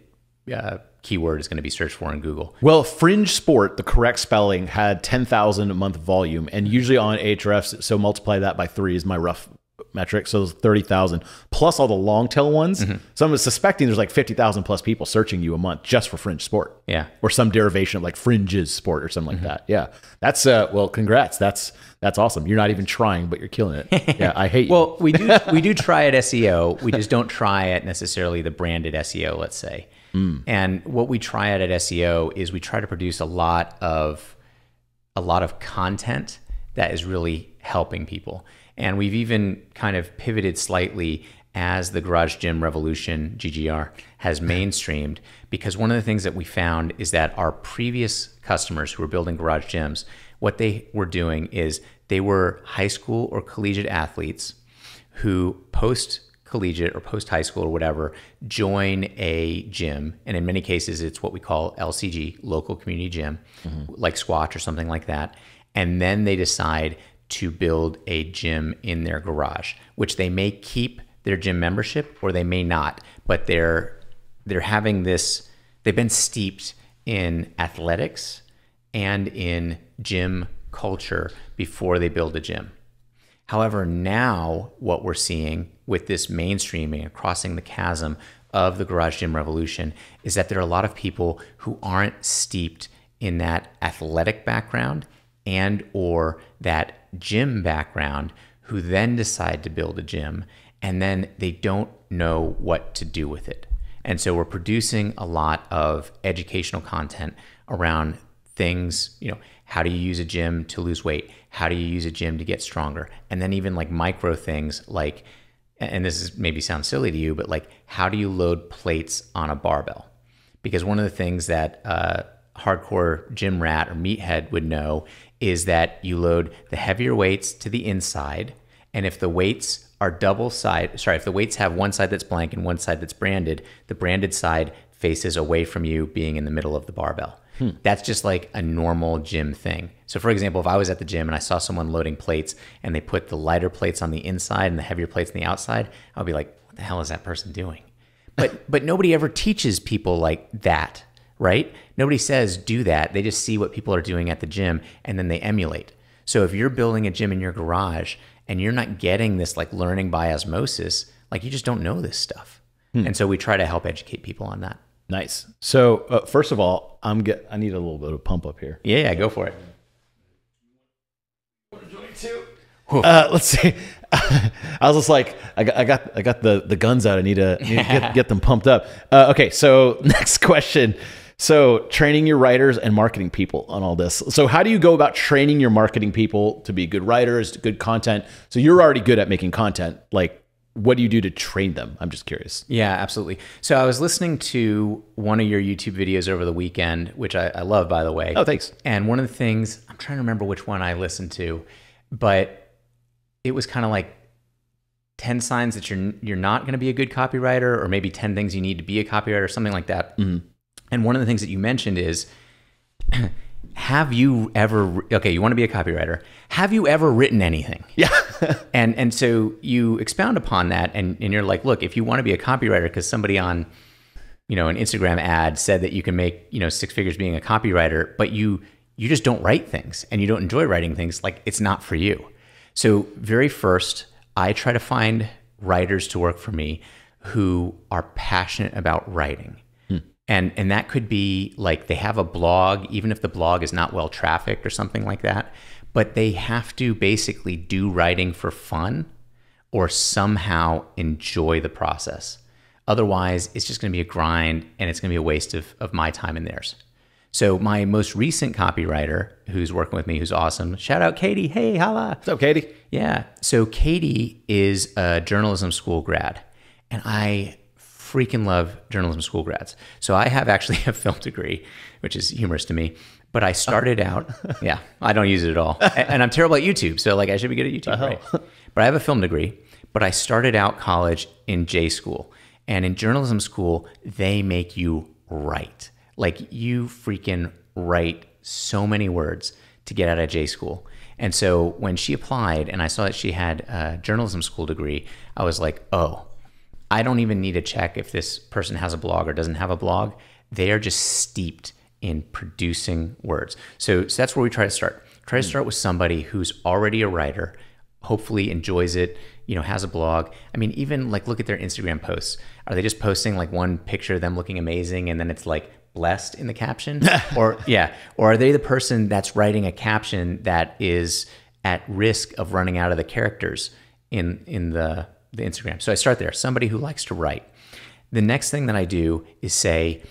Speaker 2: keyword is going to be searched for in Google.
Speaker 1: Well, fringe sport, the correct spelling, had 10,000 a month volume, and usually on Ahrefs, so multiply that by 3 is my rough metric. So 30,000 plus all the long tail ones. So I'm suspecting there's like 50,000 plus people searching you a month just for fringe sport.
Speaker 2: Yeah.
Speaker 1: Or some derivation of like fringes sport or something like that. Yeah. That's well, congrats. That's awesome. You're not even trying, but you're killing it. Yeah. I hate you.
Speaker 2: Well, we do try at SEO. We just don't try at necessarily the branded SEO, let's say. And what we try at SEO is we try to produce a lot of content that is really helping people. And we've even kind of pivoted slightly as the garage gym revolution, GGR, has mainstreamed, because one of the things that we found is that our previous customers who were building garage gyms, what they were doing is they were high school or collegiate athletes who post-collegiate or post-high school or whatever join a gym. And in many cases, it's what we call LCG, local community gym, like Squatch or something like that. And then they decide to build a gym in their garage, which they may keep their gym membership or they may not, but they're having this, they've been steeped in athletics and in gym culture before they build a gym. However, now what we're seeing with this mainstreaming and crossing the chasm of the garage gym revolution is that there are a lot of people who aren't steeped in that athletic background and or that gym background, who then decide to build a gym and then they don't know what to do with it. And so we're producing a lot of educational content around things, how do you use a gym to lose weight? How do you use a gym to get stronger? And then even like micro things like, and this is maybe sounds silly to you, but like, how do you load plates on a barbell? Because one of the things that hardcore gym rat or meathead would know is that you load the heavier weights to the inside, and if the weights are if the weights have one side that's blank and one side that's branded, the branded side faces away from you, being in the middle of the barbell. That's just like a normal gym thing. So for example, if I was at the gym and I saw someone loading plates and they put the lighter plates on the inside and the heavier plates on the outside, I'll be like, what the hell is that person doing? But nobody ever teaches people like that. Right? Nobody says do that. They just see what people are doing at the gym and then they emulate. So if you're building a gym in your garage and you're not getting this like learning by osmosis, like you just don't know this stuff. And so we try to help educate people on that.
Speaker 1: Nice. So first of all, I need a little bit of pump up here.
Speaker 2: Yeah, go for it.
Speaker 1: Let's see. I was just like, I got the guns out. I need to get them pumped up. Okay, so next question. So training your writers and marketing people on all this. So how do you go about training your marketing people to be good writers, good content? So you're already good at making content. Like, what do you do to train them? I'm just curious.
Speaker 2: Yeah, absolutely. So I was listening to one of your YouTube videos over the weekend, which I love, by the way.
Speaker 1: Oh, thanks.
Speaker 2: And one of the things, I'm trying to remember which one I listened to, but it was kind of like 10 signs that you're not going to be a good copywriter, or maybe 10 things you need to be a copywriter, something like that. And one of the things that you mentioned is, have you ever, okay, you want to be a copywriter. Have you ever written anything?
Speaker 1: Yeah.
Speaker 2: And so you expound upon that, and you're like, look, if you want to be a copywriter because somebody on, an Instagram ad said that you can make, 6 figures being a copywriter, but you just don't write things and you don't enjoy writing things, like it's not for you. So very first, I try to find writers to work for me who are passionate about writing. And that could be like they have a blog, even if the blog is not well trafficked or something like that, but they have to basically do writing for fun or somehow enjoy the process. Otherwise, it's just going to be a grind and it's going to be a waste of my time and theirs. So my most recent copywriter who's working with me, who's awesome, shout out Katie. Hey, holla.
Speaker 1: What's up, Katie?
Speaker 2: Yeah. So Katie is a journalism school grad, and I freaking love journalism school grads. So I have actually a film degree, which is humorous to me. But I started out, yeah, I don't use it at all. And I'm terrible at YouTube. So like I should be good at YouTube, right? But I have a film degree, but I started out college in J school. And in journalism school, they make you write. Like you freaking write so many words to get out of J school. And so when she applied and I saw that she had a journalism school degree, I was like, oh, I don't even need to check if this person has a blog or doesn't have a blog. They are just steeped in producing words. So that's where we try to start. Try to start with somebody who's already a writer, hopefully enjoys it, has a blog. I mean, even like look at their Instagram posts. Are they just posting like one picture of them looking amazing and then it's like blessed in the caption? Or are they the person that's writing a caption that is at risk of running out of the characters in the Instagram? So I start there, somebody who likes to write. The next thing that I do is say,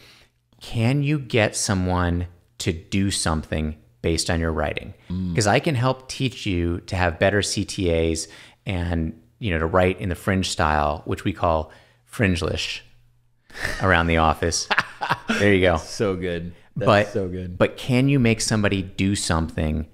Speaker 2: can you get someone to do something based on your writing? Because I can help teach you to have better CTAs and, to write in the fringe style, which we call fringelish around the office. There you go.
Speaker 1: So good. That's so good.
Speaker 2: But can you make somebody do something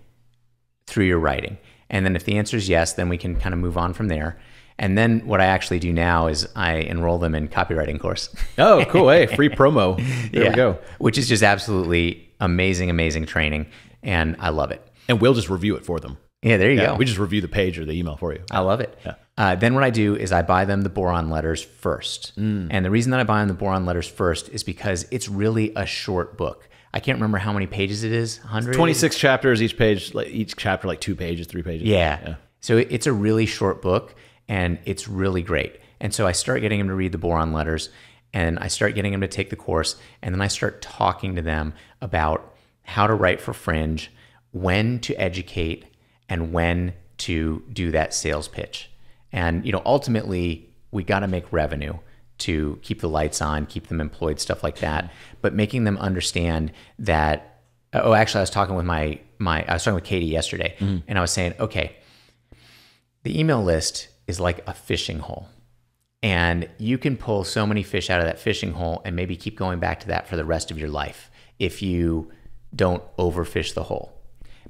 Speaker 2: through your writing? And then if the answer is yes, then we can kind of move on from there. And then what I actually do now is I enroll them in Copywriting Course.
Speaker 1: Oh, cool. Hey, free promo. There we go.
Speaker 2: Which is just absolutely amazing training. And I love it.
Speaker 1: And we'll just review it for them.
Speaker 2: Yeah, there you go.
Speaker 1: We just review the page or the email for you.
Speaker 2: I love it. Yeah. Then what I do is I buy them the boron letters first. And the reason that I buy them the boron letters first is because it's really a short book. I can't remember how many pages it is. 100?
Speaker 1: 26 chapters, each chapter like 2 pages, 3 pages.
Speaker 2: Yeah. So it's a really short book. And it's really great. And so I start getting them to read the boron letters, and I start getting them to take the course, and then I start talking to them about how to write for Fringe, when to educate, and when to do that sales pitch. And ultimately, we got to make revenue to keep the lights on, keep them employed, stuff like that. But making them understand that, actually, I was talking with I was talking with Katie yesterday, and I was saying, okay, the email list is like a fishing hole. And you can pull so many fish out of that fishing hole and maybe keep going back to that for the rest of your life if you don't overfish the hole.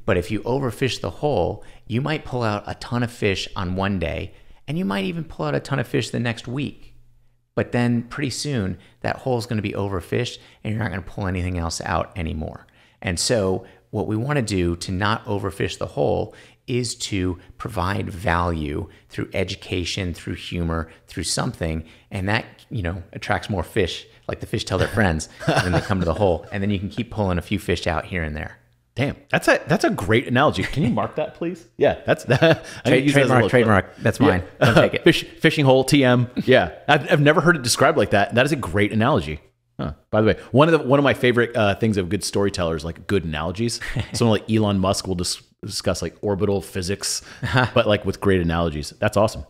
Speaker 2: But if you overfish the hole, you might pull out a ton of fish on one day, and you might even pull out a ton of fish the next week. But then pretty soon that hole is going to be overfished and you're not going to pull anything else out anymore. And so what we want to do to not overfish the hole is to provide value through education, through humor, through something, and that, attracts more fish, like the fish tell their friends, when they come to the hole, and then you can keep pulling a few fish out here and there.
Speaker 1: Damn, that's a great analogy. Can you mark that, please? Yeah, that's
Speaker 2: trademark. That's mine. Don't take it.
Speaker 1: Fishing hole, TM. Yeah, I've never heard it described like that. That is a great analogy. Huh. By the way, one of my favorite things of good storytellers, like good analogies. Someone like Elon Musk will discuss like orbital physics, but like with great analogies. That's awesome.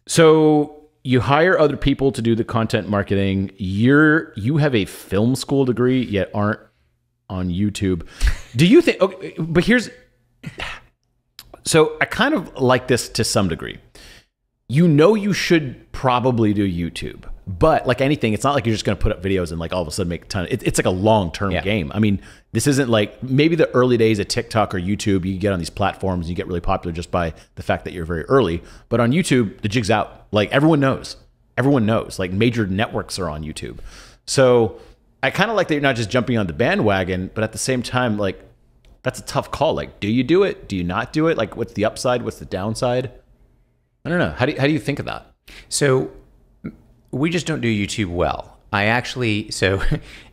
Speaker 1: So you hire other people to do the content marketing. You have a film school degree, yet aren't on YouTube. Do you think? Okay, but so I kind of like this to some degree. You should probably do YouTube, but like anything, it's not like you're just going to put up videos and like all of a sudden make a ton. It's like a long-term game. I mean, this isn't like maybe the early days of TikTok or YouTube, you get on these platforms, you get really popular just by the fact that you're very early. But on YouTube, the jig's out. Like everyone knows. Like major networks are on YouTube. So I kind of like that you're not just jumping on the bandwagon, but at the same time, like that's a tough call. Like, do you do it? Do you not do it? Like, what's the upside? What's the downside? I don't know. How do you think of that?
Speaker 2: So we just don't do YouTube well. So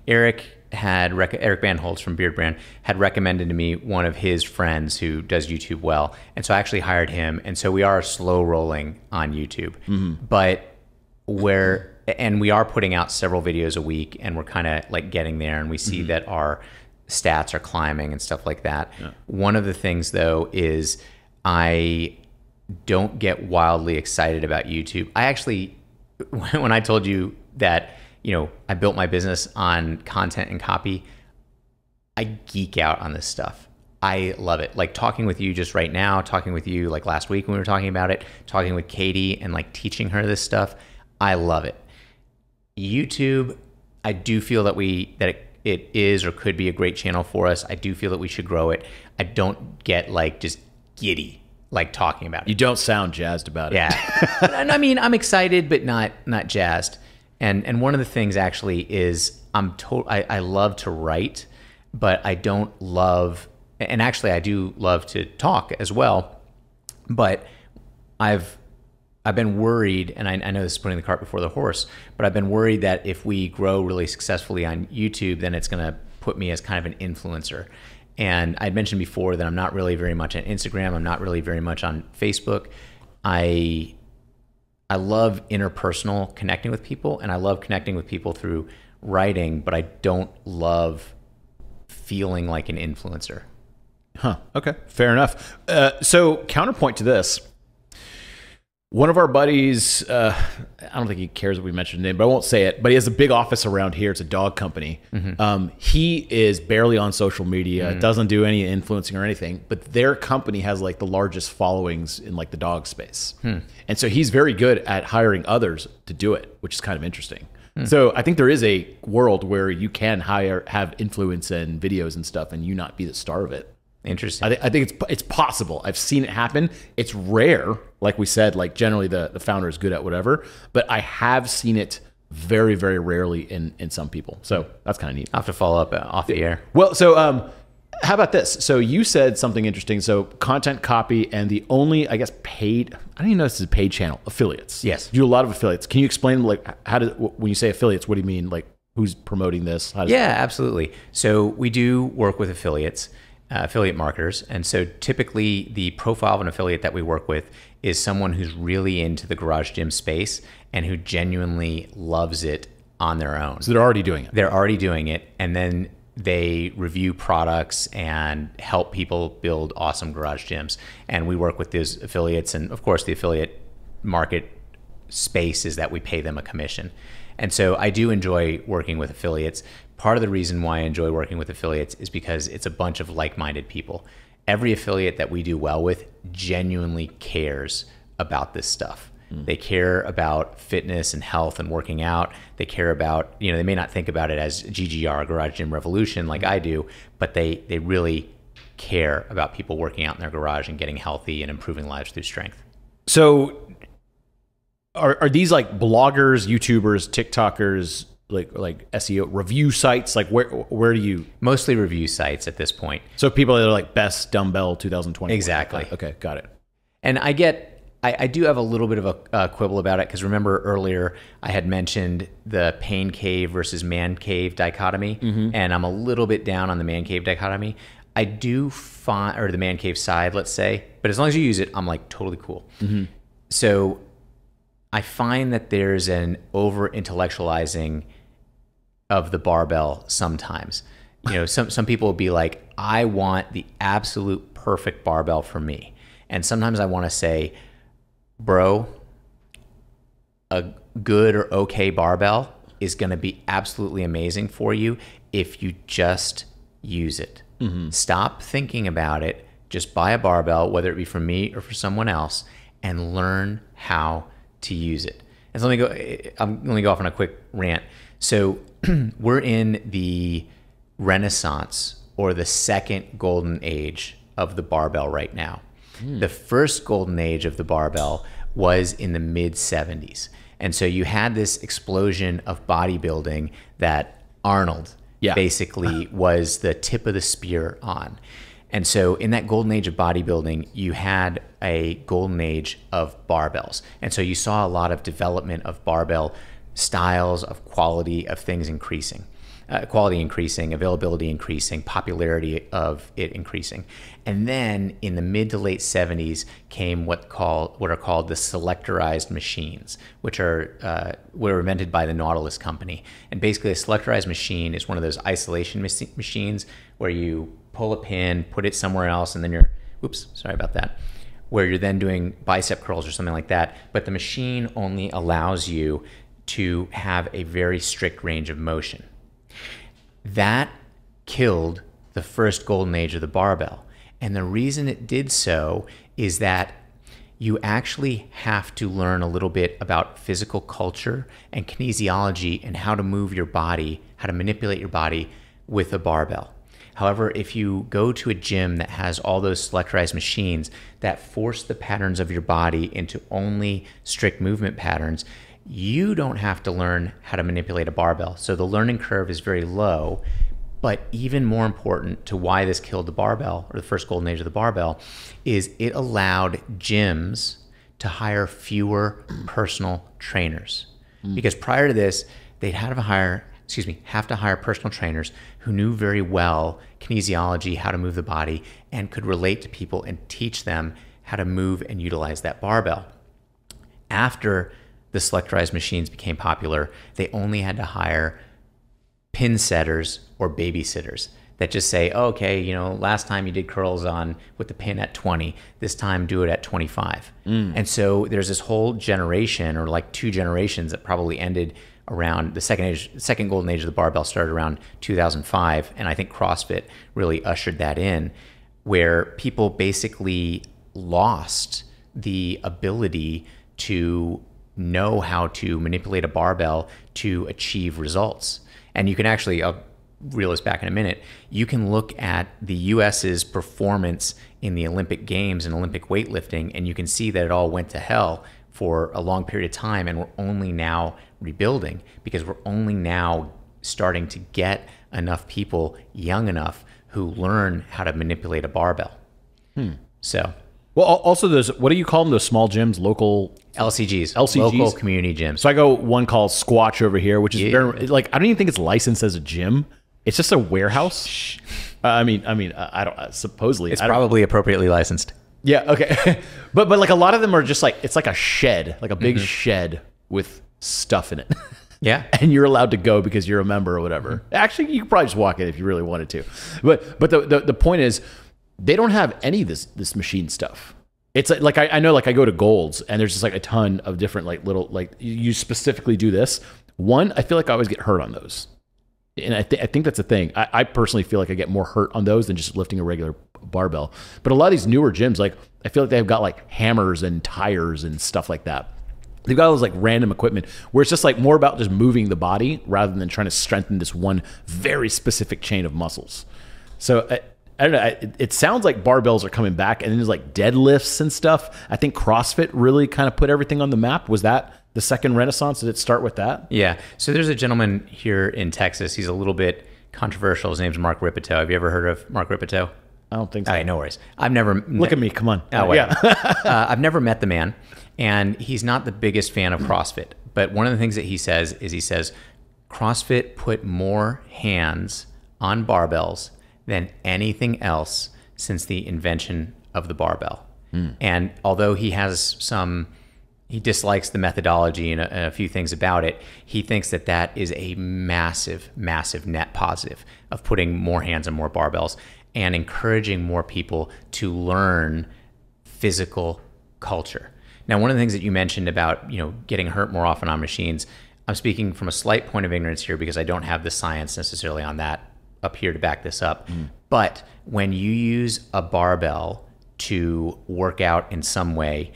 Speaker 2: Eric Bandholz from Beard Brand had recommended to me one of his friends who does YouTube well. And so I actually hired him. And so we are slow rolling on YouTube, but we are putting out several videos a week, and we're kind of like getting there, and we see that our stats are climbing and stuff like that. Yeah. One of the things though is I don't get wildly excited about YouTube. I actually, when I told you that, I built my business on content and copy, I geek out on this stuff. I love it. Like talking with you just right now, talking with you like last week when we were talking about it, talking with Katie and like teaching her this stuff. I love it. YouTube, I do feel that it is or could be a great channel for us. I do feel that we should grow it. I don't get like just giddy like talking about it.
Speaker 1: You don't sound jazzed about it.
Speaker 2: Yeah. And I mean, I'm excited, but not jazzed. And one of the things actually is I love to write, but I don't love, and actually I do love to talk as well, but I've been worried, and I know this is putting the cart before the horse, but I've been worried that if we grow really successfully on YouTube, then it's going to put me as kind of an influencer. And I'd mentioned before that I'm not really very much on Instagram. I'm not really very much on Facebook. I love interpersonal connecting with people, and I love connecting with people through writing, but I don't love feeling like an influencer.
Speaker 1: Huh. Okay. Fair enough. So counterpoint to this, one of our buddies, I don't think he cares if we mention the name, but I won't say it, but he has a big office around here. It's a dog company. He is barely on social media, doesn't do any influencing or anything, but their company has like the largest followings in like the dog space. And so he's very good at hiring others to do it, which is kind of interesting. So I think there is a world where you can have influence and videos and stuff and you not be the star of it.
Speaker 2: Interesting.
Speaker 1: I think it's possible. I've seen it happen. It's rare. Like we said, like generally the founder is good at whatever, but I have seen it very, very rarely in some people. So that's kind of neat.
Speaker 2: I'll have to follow up off the air.
Speaker 1: Well, so how about this? So you said something interesting. So content, copy, and the only, I guess, paid, I don't even know if this is a paid channel, affiliates.
Speaker 2: Yes.
Speaker 1: You do a lot of affiliates. Can you explain like when you say affiliates, what do you mean? Like who's promoting this?
Speaker 2: Yeah, absolutely. So we do work with affiliates. Affiliate marketers. And so typically the profile of an affiliate that we work with is someone who's really into the garage gym space and who genuinely loves it on their own.
Speaker 1: So they're already doing it.
Speaker 2: They're already doing it. And then they review products and help people build awesome garage gyms. And we work with those affiliates. And of course, the affiliate market space is that we pay them a commission. And so I do enjoy working with affiliates. Part of the reason why I enjoy working with affiliates is because it's a bunch of like-minded people. Every affiliate that we do well with genuinely cares about this stuff. They care about fitness and health and working out. They care about, they may not think about it as GGR, Garage Gym Revolution, like I do, but they really care about people working out in their garage and getting healthy and improving lives through strength.
Speaker 1: So are these like bloggers, YouTubers, TikTokers, like SEO review sites? Like where do you?
Speaker 2: Mostly review sites at this point.
Speaker 1: So people that are like best dumbbell 2020.
Speaker 2: Exactly.
Speaker 1: Okay, got it.
Speaker 2: And I do have a little bit of a quibble about it, because remember earlier I had mentioned the pain cave versus man cave dichotomy, and I'm a little bit down on the man cave dichotomy. I do find, or the man cave side, let's say, but as long as you use it, I'm like totally cool. So I find that there's an over intellectualizing of the barbell sometimes. Some people will be like, I want the absolute perfect barbell for me. And sometimes I want to say, bro, a good or okay barbell is going to be absolutely amazing for you if you just use it. Stop thinking about it. Just buy a barbell, whether it be from me or for someone else, and learn how to use it. And so I'm going to go off on a quick rant. So we're in the renaissance, or the second golden age of the barbell right now. The first golden age of the barbell was in the mid 70s. And so you had this explosion of bodybuilding that Arnold basically was the tip of the spear on. And so in that golden age of bodybuilding, you had a golden age of barbells. And so you saw a lot of development of barbell styles, of quality of things increasing. Quality increasing, availability increasing, popularity of it increasing. And then in the mid to late 70s came what are called the selectorized machines, which were invented by the Nautilus company. And basically a selectorized machine is one of those isolation machines where you pull a pin, put it somewhere else, and then where you're then doing bicep curls or something like that. But the machine only allows you to have a very strict range of motion. That killed the first golden age of the barbell. And the reason it did so is that you actually have to learn a little bit about physical culture and kinesiology and how to move your body, how to manipulate your body with a barbell. However, if you go to a gym that has all those selectorized machines that force the patterns of your body into only strict movement patterns, you don't have to learn how to manipulate a barbell. So the learning curve is very low. But even more important to why this killed the barbell, or the first golden age of the barbell, is it allowed gyms to hire fewer personal trainers. Because prior to this, they'd have to hire personal trainers who knew very well kinesiology, how to move the body, and could relate to people and teach them how to move and utilize that barbell. After the selectorized machines became popular, they only had to hire pin setters or babysitters that just say, oh, okay, last time you did curls on with the pin at 20, this time do it at 25. And so there's this whole generation, or like 2 generations, that probably ended around the second golden age of the barbell started around 2005. And I think CrossFit really ushered that in, where people basically lost the ability to know how to manipulate a barbell to achieve results. And you can actually, I'll reel this back in a minute, you can look at the US's performance in the Olympic Games and Olympic weightlifting, and you can see that it all went to hell for a long period of time, and we're only now rebuilding because we're only now starting to get enough people young enough who learn how to manipulate a barbell. So...
Speaker 1: Well, also those, what do you call them? Those small gyms, local
Speaker 2: LCGs,
Speaker 1: local
Speaker 2: community gyms.
Speaker 1: So I go one called Squatch over here, which is very, like, I don't even think it's licensed as a gym. It's just a warehouse. I don't supposedly
Speaker 2: it's probably appropriately licensed.
Speaker 1: Yeah. Okay. but like a lot of them are just like, it's like a shed, like a big shed with stuff in it.
Speaker 2: Yeah.
Speaker 1: And you're allowed to go because you're a member or whatever. Actually, you could probably just walk in if you really wanted to. But the point is, they don't have any of this machine stuff. It's like I know, like I go to Gold's and there's just like a ton of different like little, like you specifically do this. One, I feel like I always get hurt on those. And I think that's a thing. I personally feel like I get more hurt on those than just lifting a regular barbell. But a lot of these newer gyms, like I feel like they've got like hammers and tires and stuff like that. They've got all this like random equipment where it's just like more about just moving the body rather than trying to strengthen this one very specific chain of muscles. So I don't know. It sounds like barbells are coming back, and then there's like deadlifts and stuff. I think CrossFit really kind of put everything on the map. Was that the second renaissance? Did it start with that?
Speaker 2: Yeah. So there's a gentleman here in Texas. He's a little bit controversial. His name's Mark Ripito. Have you ever heard of Mark Ripito?
Speaker 1: I don't think so.
Speaker 2: Okay, no worries. I've never...
Speaker 1: Look at me. Come on.
Speaker 2: Oh, yeah. I've never met the man, and he's not the biggest fan of CrossFit. But one of the things that he says is CrossFit put more hands on barbells than anything else since the invention of the barbell. And although he dislikes the methodology and a few things about it, he thinks that is a massive, massive net positive of putting more hands on more barbells and encouraging more people to learn physical culture. Now, one of the things that you mentioned about, getting hurt more often on machines, I'm speaking from a slight point of ignorance here because I don't have the science necessarily on that up here to back this up. But when you use a barbell to work out in some way,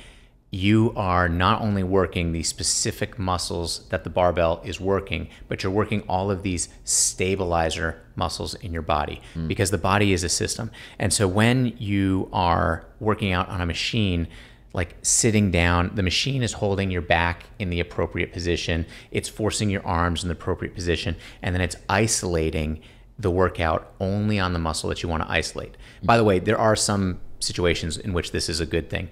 Speaker 2: you are not only working the specific muscles that the barbell is working, but you're working all of these stabilizer muscles in your body because the body is a system. And so when you are working out on a machine, like sitting down, the machine is holding your back in the appropriate position. It's forcing your arms in the appropriate position, and then it's isolating the workout only on the muscle that you want to isolate. By the way, there are some situations in which this is a good thing.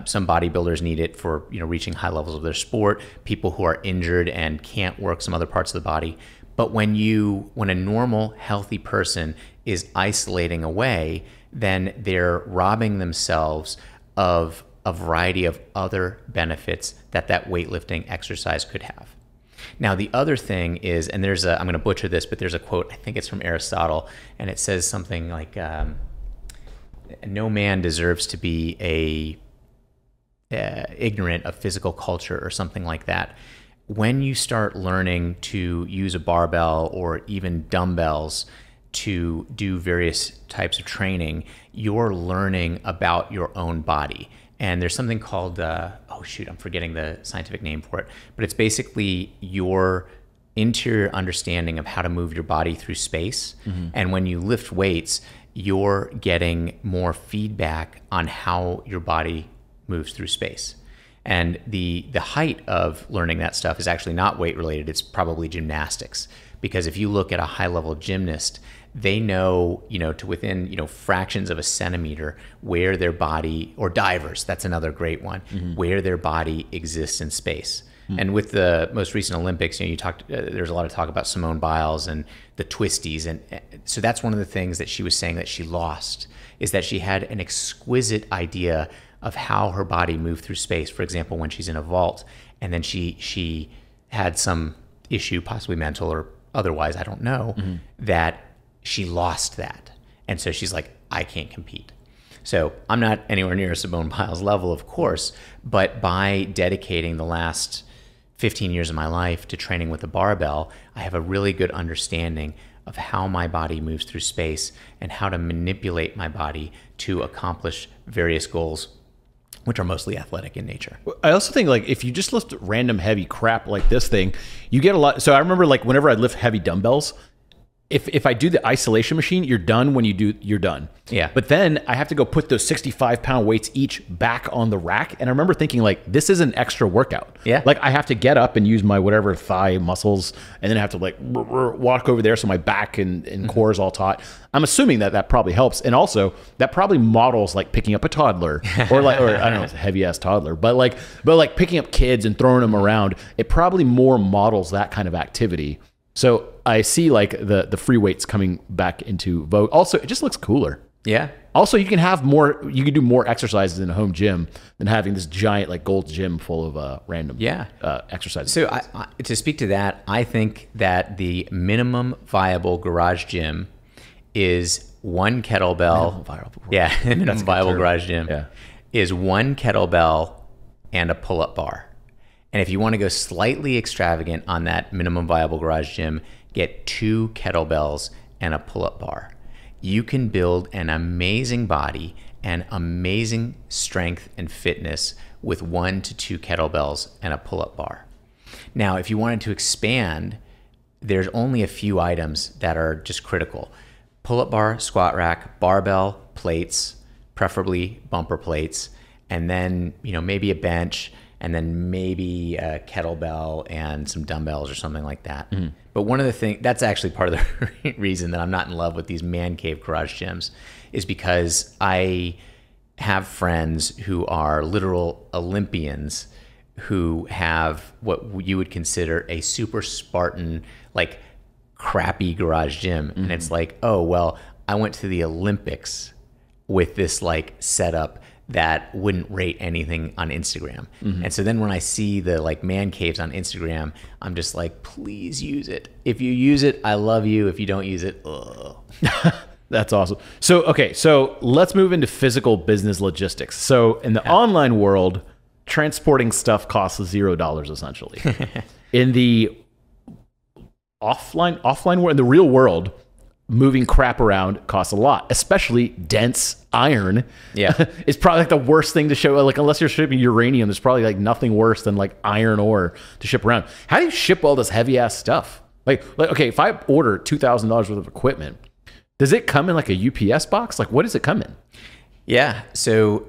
Speaker 2: Some bodybuilders need it for reaching high levels of their sport, people who are injured and can't work some other parts of the body. But when a normal, healthy person is isolating away, then they're robbing themselves of a variety of other benefits that weightlifting exercise could have. Now, the other thing is, and I'm going to butcher this, but there's a quote, I think it's from Aristotle, and it says something like, no man deserves to be ignorant of physical culture or something like that. When you start learning to use a barbell or even dumbbells to do various types of training, you're learning about your own body. And there's something called, I'm forgetting the scientific name for it, but it's basically your interior understanding of how to move your body through space. Mm-hmm. And when you lift weights, you're getting more feedback on how your body moves through space. And the height of learning that stuff is actually not weight related, it's probably gymnastics. Because if you look at a high level gymnast, they know, to within, fractions of a centimeter where their body, or divers, that's another great one, mm-hmm. where their body exists in space. Mm-hmm. And with the most recent Olympics, there's a lot of talk about Simone Biles and the twisties. And so that's one of the things that she was saying that she lost, is that she had an exquisite idea of how her body moved through space. For example, when she's in a vault, and then she had some issue, possibly mental or otherwise, I don't know, mm-hmm. that she lost that. And so she's like, I can't compete. So I'm not anywhere near Simone Biles' level, of course, but by dedicating the last 15 years of my life to training with a barbell, I have a really good understanding of how my body moves through space and how to manipulate my body to accomplish various goals, which are mostly athletic in nature.
Speaker 1: I also think if you just lift random heavy crap like this thing, you get a lot. So I remember whenever I lift heavy dumbbells, if I do the isolation machine, you're done when you're done.
Speaker 2: Yeah.
Speaker 1: But then I have to go put those 65-pound weights each back on the rack. And I remember thinking this is an extra workout.
Speaker 2: Yeah.
Speaker 1: I have to get up and use my whatever thigh muscles, and then I have to walk over there so my back and mm-hmm. core is all taut. I'm assuming that probably helps. And also that probably models picking up a toddler or I don't know, it's a heavy ass toddler, but picking up kids and throwing them around. It probably more models that kind of activity. So I see the free weights coming back into vogue. Also, it just looks cooler.
Speaker 2: Yeah.
Speaker 1: Also, you can do more exercises in a home gym than having this giant Gold's Gym full of random exercises.
Speaker 2: So to speak to that, I think that the minimum viable garage gym is one kettlebell. Minimum viable garage gym is one kettlebell and a pull-up bar. And if you want to go slightly extravagant on that minimum viable garage gym, get 2 kettlebells and a pull-up bar. You can build an amazing body and amazing strength and fitness with 1 to 2 kettlebells and a pull-up bar. Now, if you wanted to expand, there's only a few items that are just critical. Pull-up bar, squat rack, barbell, plates, preferably bumper plates, and then maybe a bench, and then maybe a kettlebell and some dumbbells or something like that. Mm-hmm. But one of the things, that's actually part of the reason that I'm not in love with these man cave garage gyms, is because I have friends who are literal Olympians who have what you would consider a super Spartan, crappy garage gym. Mm-hmm. And it's oh, well, I went to the Olympics with this setup that wouldn't rate anything on Instagram. Mm-hmm. And so then when I see the man caves on Instagram, I'm just please use it. If you use it, I love you. If you don't use it, ugh.
Speaker 1: That's awesome. So let's move into physical business logistics. So in the online world, transporting stuff costs $0 essentially. In the offline world, in the real world, moving crap around costs a lot, especially dense iron.
Speaker 2: Yeah.
Speaker 1: It's probably the worst thing to show. Unless you're shipping uranium, there's probably nothing worse than iron ore to ship around. How do you ship all this heavy ass stuff? Okay, if I order $2,000 worth of equipment, does it come in a UPS box? What does it come in?
Speaker 2: Yeah. So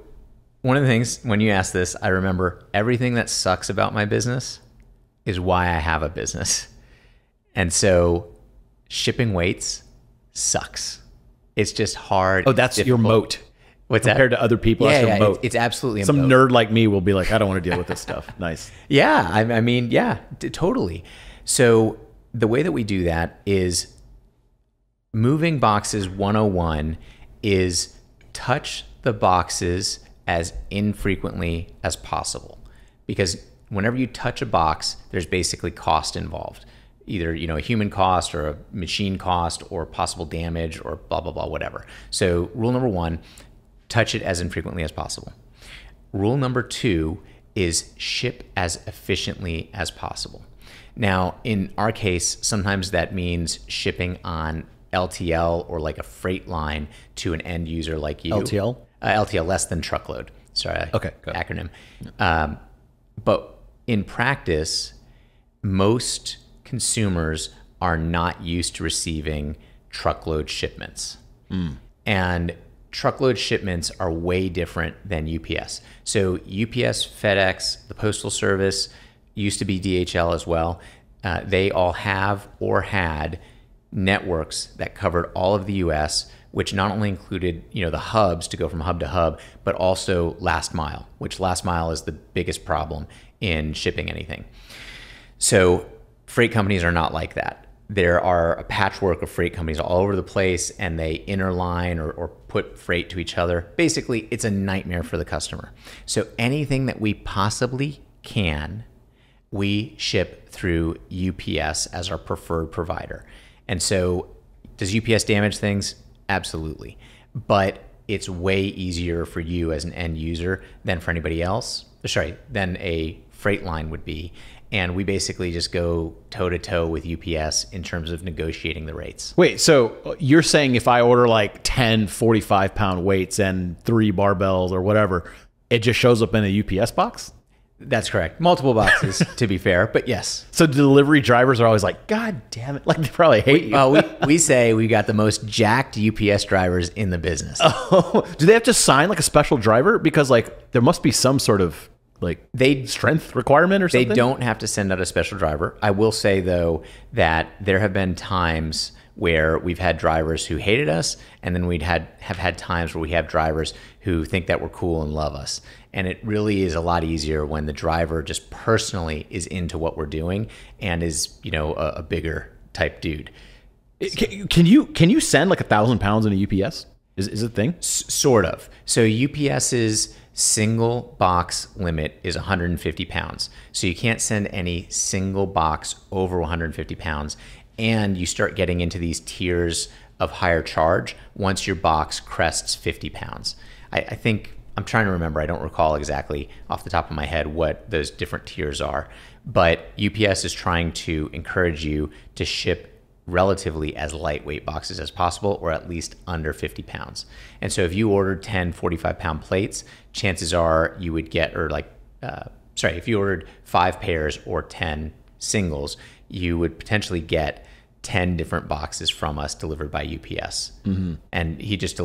Speaker 2: one of the things when you ask this, I remember everything that sucks about my business is why I have a business. And so shipping weights sucks. It's just hard.
Speaker 1: Oh, that's your moat.
Speaker 2: What's
Speaker 1: compared to other people?
Speaker 2: Yeah,
Speaker 1: that's your moat.
Speaker 2: It's absolutely a
Speaker 1: some
Speaker 2: moat.
Speaker 1: nerd like me will be like, I don't want to deal with this stuff. Nice.
Speaker 2: Yeah, I mean, yeah, totally. So the way that we do that is moving boxes 101 is touch the boxes as infrequently as possible, because whenever you touch a box, there's basically cost involved, either a human cost or a machine cost or possible damage or blah blah blah, whatever. So rule number 1, touch it as infrequently as possible. Rule number 2 is ship as efficiently as possible. Now, in our case, sometimes that means shipping on LTL or like a freight line to an end user like you.
Speaker 1: LTL?
Speaker 2: LTL, less than truckload. Sorry,
Speaker 1: okay,
Speaker 2: acronym. But in practice, most consumers are not used to receiving truckload shipments. And truckload shipments are way different than UPS. So UPS, FedEx, the Postal Service, used to be DHL as well. They all have or had networks that covered all of the US, which not only included, the hubs to go from hub to hub, but also last mile, which last mile is the biggest problem in shipping anything. So freight companies are not like that. There are a patchwork of freight companies all over the place, and they interline or put freight to each other. Basically, it's a nightmare for the customer. So anything that we possibly can, we ship through UPS as our preferred provider. And so does UPS damage things? Absolutely. But it's way easier for you as an end user than for anybody else. Than a freight line would be. And we basically just go toe to toe with UPS in terms of negotiating the rates.
Speaker 1: Wait, so you're saying if I order like 10 45-pound weights and 3 barbells or whatever, it just shows up in a UPS box?
Speaker 2: That's correct. Multiple boxes, to be fair, but yes.
Speaker 1: So delivery drivers are always like, God damn it. Like, they probably hate you.
Speaker 2: We say we got the most jacked UPS drivers in the business.
Speaker 1: Oh, do they have to sign like a special driver? Because like there must be some sort of like strength requirement or something?
Speaker 2: They don't have to send out a special driver. I will say, though, that there have been times where we've had drivers who hated us, and then have had times where we have drivers who think that we're cool and love us. And it really is a lot easier when the driver just personally is into what we're doing and is, a bigger type dude.
Speaker 1: Can you send like 1,000 pounds in a UPS? Is it a thing?
Speaker 2: Sort of. So UPS's single box limit is 150 pounds. So you can't send any single box over 150 pounds. And you start getting into these tiers of higher charge once your box crests 50 pounds. I think, I'm trying to remember, I don't recall exactly off the top of my head what those different tiers are, but UPS is trying to encourage you to ship relatively as lightweight boxes as possible, or at least under 50 pounds. And so if you ordered 10 45-pound plates, chances are you would get, if you ordered 5 pairs or 10 singles, you would potentially get 10 different boxes from us delivered by UPS. Mm-hmm. And he just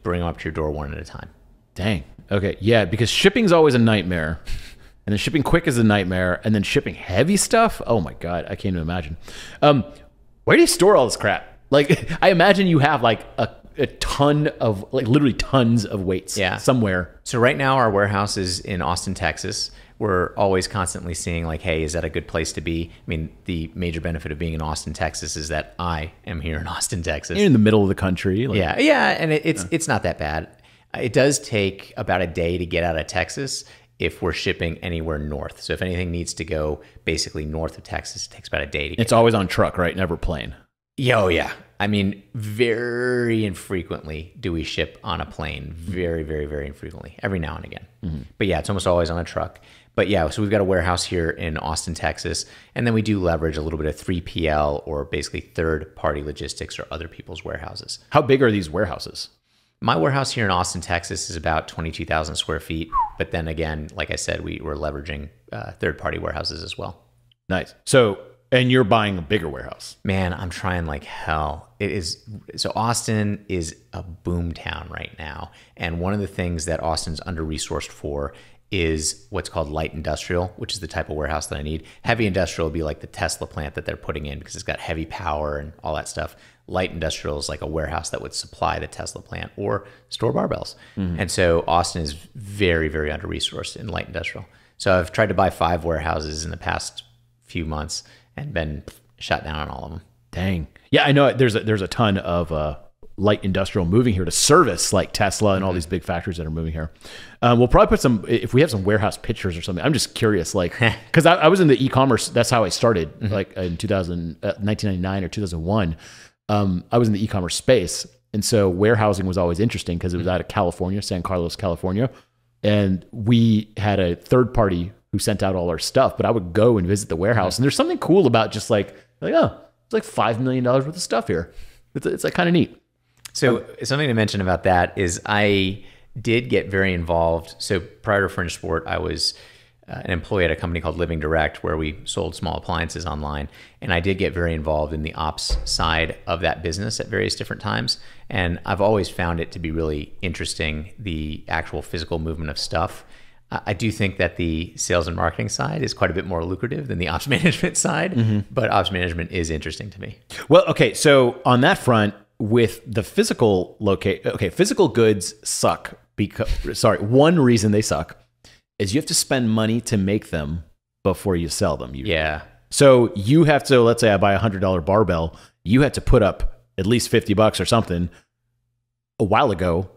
Speaker 2: bring them up to your door one at a time.
Speaker 1: Dang. Okay. Yeah, because shipping's always a nightmare. And then shipping quick is a nightmare. And then shipping heavy stuff, oh my God, I can't even imagine. Where do you store all this crap? Like, I imagine you have like a ton of, like literally tons of weights somewhere.
Speaker 2: So right now our warehouse is in Austin, Texas. We're always constantly seeing like, hey, is that a good place to be? I mean, the major benefit of being in Austin, Texas is that I am here in Austin, Texas.
Speaker 1: You're in the middle of the country.
Speaker 2: Like, yeah. And it's not that bad. It does take about a day to get out of Texas if we're shipping anywhere north. So if anything needs to go basically north of Texas, it takes about a day to get.
Speaker 1: It's always on truck, right? Never plane.
Speaker 2: Oh, yeah. I mean, very infrequently do we ship on a plane. Very, very, very infrequently. Every now and again. Mm-hmm. But yeah, it's almost always on a truck. But yeah, so we've got a warehouse here in Austin, Texas. And then we do leverage a little bit of 3PL or basically third-party logistics or other people's warehouses.
Speaker 1: How big are these warehouses?
Speaker 2: My warehouse here in Austin, Texas is about 22,000 square feet. But then again, like I said, we're leveraging third-party warehouses as well.
Speaker 1: Nice. So, and you're buying a bigger warehouse.
Speaker 2: Man, I'm trying like hell. So Austin is a boom town right now. And one of the things that Austin's under-resourced for is what's called light industrial, which is the type of warehouse that I need. Heavy industrial would be like the Tesla plant that they're putting in because it's got heavy power and all that stuff. Light industrial is like a warehouse that would supply the Tesla plant or store barbells. And so Austin is very, very under-resourced in light industrial. So I've tried to buy 5 warehouses in the past few months and been shot down on all of them.
Speaker 1: Dang. Yeah, I know there's a ton of light industrial moving here to service like Tesla and all these big factories that are moving here. We'll probably put some, if we have some warehouse pictures or something. I'm just curious, like, because I was in the e-commerce. That's how I started, like in 1999 or 2001. I was in the e-commerce space. And so warehousing was always interesting because it was out of California, San Carlos, California. And we had a third party who sent out all our stuff, but I would go and visit the warehouse. And there's something cool about just like, oh, it's like $5 million worth of stuff here. It's like kind of neat.
Speaker 2: So something to mention about that is I did get very involved. So prior to Fringe Sport, I was an employee at a company called Living Direct where we sold small appliances online. And I did get very involved in the ops side of that business at various different times. And I've always found it to be really interesting, the actual physical movement of stuff. I do think that the sales and marketing side is quite a bit more lucrative than the ops management side, but ops management is interesting to me.
Speaker 1: Well, okay. So on that front, with the physical physical goods suck because, one reason they suck is you have to spend money to make them before you sell them.
Speaker 2: Yeah.
Speaker 1: So you have to, let's say I buy $100 barbell, you had to put up at least $50 or something a while ago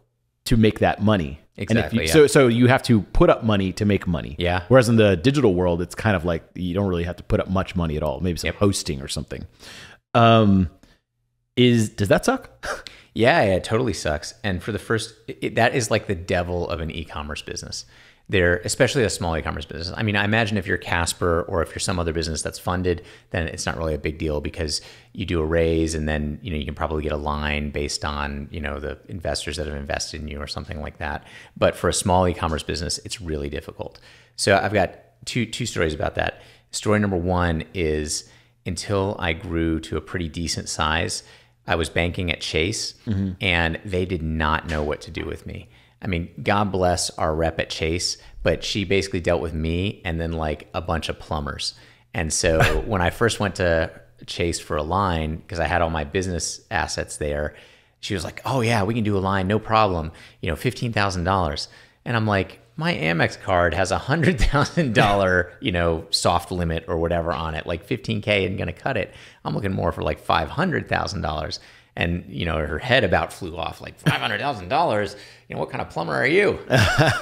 Speaker 1: to make that money.
Speaker 2: Exactly.
Speaker 1: So you have to put up money to make money.
Speaker 2: Yeah.
Speaker 1: Whereas in the digital world, it's kind of like you don't really have to put up much money at all. Maybe some hosting or something. Does that suck?
Speaker 2: Yeah, it totally sucks. And for the first, that is like the devil of an e-commerce business. Especially a small e-commerce business. I mean, I imagine if you're Casper or if you're some other business that's funded, then it's not really a big deal because you do a raise and then, you can probably get a line based on, the investors that have invested in you or something like that. But for a small e-commerce business, it's really difficult. So I've got two stories about that. Story number one is until I grew to a pretty decent size, I was banking at Chase and they did not know what to do with me. I mean, God bless our rep at Chase, but she basically dealt with me and then like a bunch of plumbers. And so when I first went to Chase for a line, because I had all my business assets there, she was like, oh yeah, we can do a line, no problem, $15,000. And I'm like, my Amex card has $100,000, soft limit or whatever on it, like 15K isn't gonna cut it. I'm looking more for like $500,000. And, her head about flew off, like $500,000, what kind of plumber are you?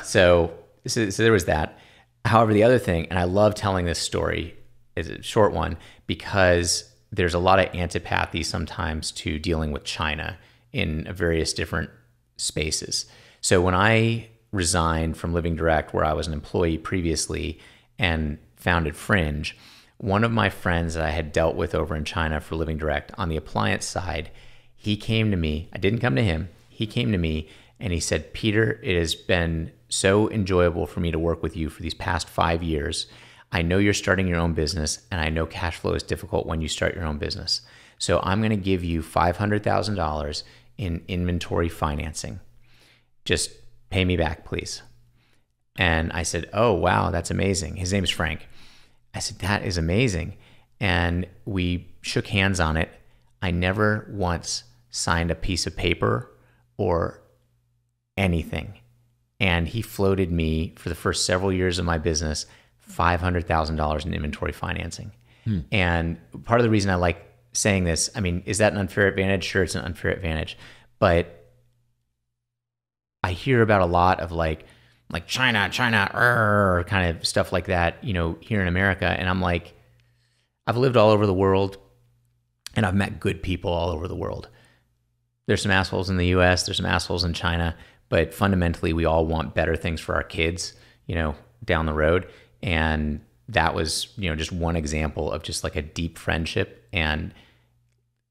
Speaker 2: So there was that. However, the other thing, and I love telling this story, is a short one, because there's a lot of antipathy sometimes to dealing with China in various different spaces. So when I resigned from Living Direct, where I was an employee previously, and founded Fringe, one of my friends that I had dealt with over in China for Living Direct on the appliance side, he came to me. I didn't come to him. He came to me and he said, Peter, it has been so enjoyable for me to work with you for these past 5 years. I know you're starting your own business and I know cash flow is difficult when you start your own business. So I'm going to give you $500,000 in inventory financing. Just pay me back, please. And I said, oh, wow, that's amazing. His name's Frank. I said, that is amazing. And we shook hands on it. I never once signed a piece of paper or anything. And he floated me for the first several years of my business, $500,000 in inventory financing. And part of the reason I like saying this, I mean, is that an unfair advantage? Sure, it's an unfair advantage. But I hear about a lot of like China, kind of stuff like that, here in America. And I'm like, I've lived all over the world and I've met good people all over the world. There's some assholes in the US, there's some assholes in China, but fundamentally we all want better things for our kids, down the road. And that was, just one example of just like a deep friendship and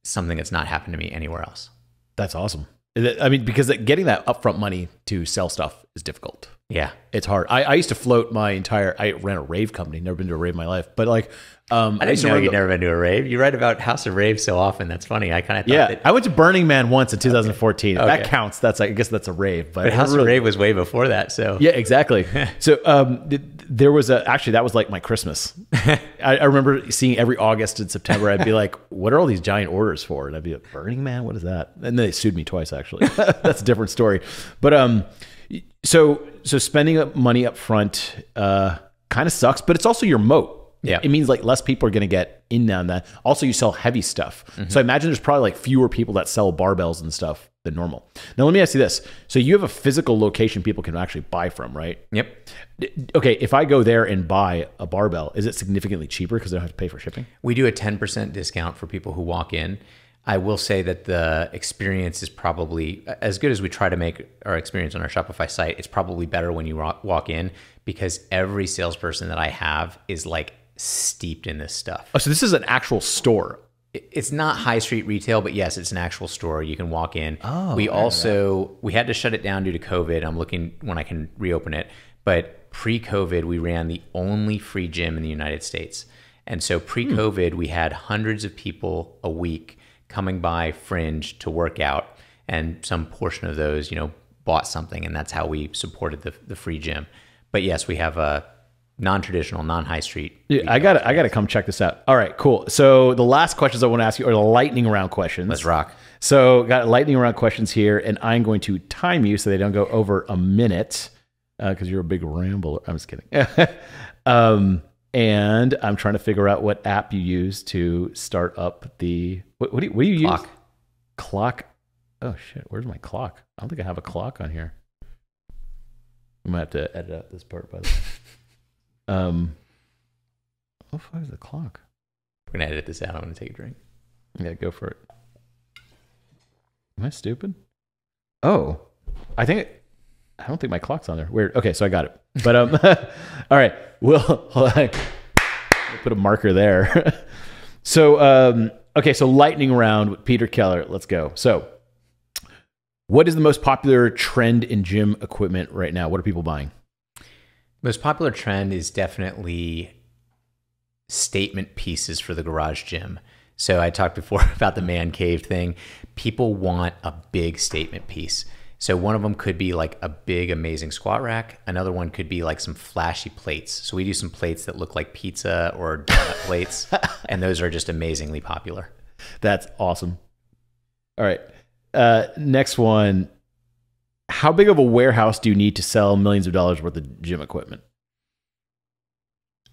Speaker 2: something that's not happened to me anywhere else.
Speaker 1: That's awesome. I mean, because getting that upfront money to sell stuff is difficult.
Speaker 2: Yeah.
Speaker 1: It's hard. I used to float my entire, I ran a rave company, never been to a rave in my life, but like,
Speaker 2: I didn't know you'd never been to a rave. You write about House of Rave so often. That's funny. I kind of thought that.
Speaker 1: I went to Burning Man once in 2014.
Speaker 2: Okay.
Speaker 1: That counts. That's I guess that's a rave.
Speaker 2: But House of Rave was way before that. So
Speaker 1: yeah, exactly. So there was actually that was like my Christmas. I remember seeing every August and September. I'd be like, "What are all these giant orders for?" And I'd be like, "Burning Man, what is that?" And then they sued me twice. Actually, that's a different story. But so spending money up front kind of sucks, but it's also your moat.
Speaker 2: Yeah.
Speaker 1: It means like less people are going to get in on that. Also, you sell heavy stuff. So I imagine there's probably like fewer people that sell barbells and stuff than normal. Now, let me ask you this. So you have a physical location people can actually buy from, right?
Speaker 2: Yep.
Speaker 1: Okay. If I go there and buy a barbell, is it significantly cheaper because I don't have to pay for shipping?
Speaker 2: We do a 10% discount for people who walk in. I will say that the experience is probably as good as we try to make our experience on our Shopify site. It's probably better when you walk in because every salesperson that I have is like steeped in this stuff.
Speaker 1: Oh, so this is an actual store.
Speaker 2: It's not high street retail, but yes, it's an actual store. You can walk in.
Speaker 1: Oh,
Speaker 2: we had to shut it down due to COVID. I'm looking when I can reopen it. But pre-COVID, we ran the only free gym in the United States. And so pre-COVID, we had hundreds of people a week coming by Fringe to work out. And some portion of those, bought something. And that's how we supported the free gym. But yes, we have a non-traditional, non-high street.
Speaker 1: Yeah, I gotta come check this out. All right, cool. So the last questions I want to ask you are the lightning round questions.
Speaker 2: Let's rock.
Speaker 1: So got lightning round questions here, and I'm going to time you so they don't go over a minute because you're a big rambler. I'm just kidding. And I'm trying to figure out what app you use to start up the what do you
Speaker 2: Clock.
Speaker 1: use? Clock. Oh shit, where's my clock? I don't think I have a clock on here. I might have to edit out this part by the way. What the fuck is the clock?
Speaker 2: We're gonna edit this out. I'm gonna take a drink.
Speaker 1: Yeah, go for it. Am I stupid? Oh, I don't think my clock's on there. Weird. Okay, so I got it. But all right. Hold on. Put a marker there. So okay, so lightning round with Peter Keller. Let's go. So, what is the most popular trend in gym equipment right now? What are people buying?
Speaker 2: Most popular trend is definitely statement pieces for the garage gym. So I talked before about the man cave thing. People want a big statement piece. So one of them could be like a big, amazing squat rack. Another one could be like some flashy plates. So we do some plates that look like pizza or donut plates, and those are just amazingly popular.
Speaker 1: That's awesome. All right. Next one. How big of a warehouse do you need to sell millions of dollars worth of gym equipment?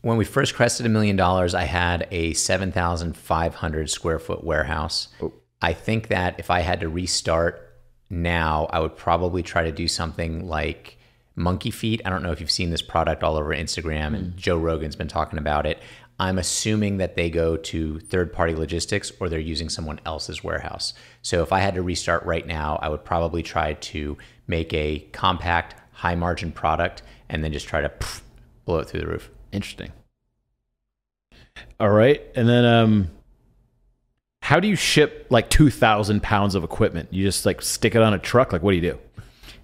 Speaker 2: When we first crested $1 million, I had a 7,500 square foot warehouse. Oh. I think that if I had to restart now, I would probably try to do something like Monkey Feet. I don't know if you've seen this product all over Instagram, and Joe Rogan's been talking about it. I'm assuming that they go to third-party logistics or they're using someone else's warehouse. So if I had to restart right now, I would probably try to make a compact, high-margin product and then just try to blow it through the roof.
Speaker 1: Interesting. All right. And then how do you ship like 2,000 pounds of equipment? You just like stick it on a truck? Like what do you do?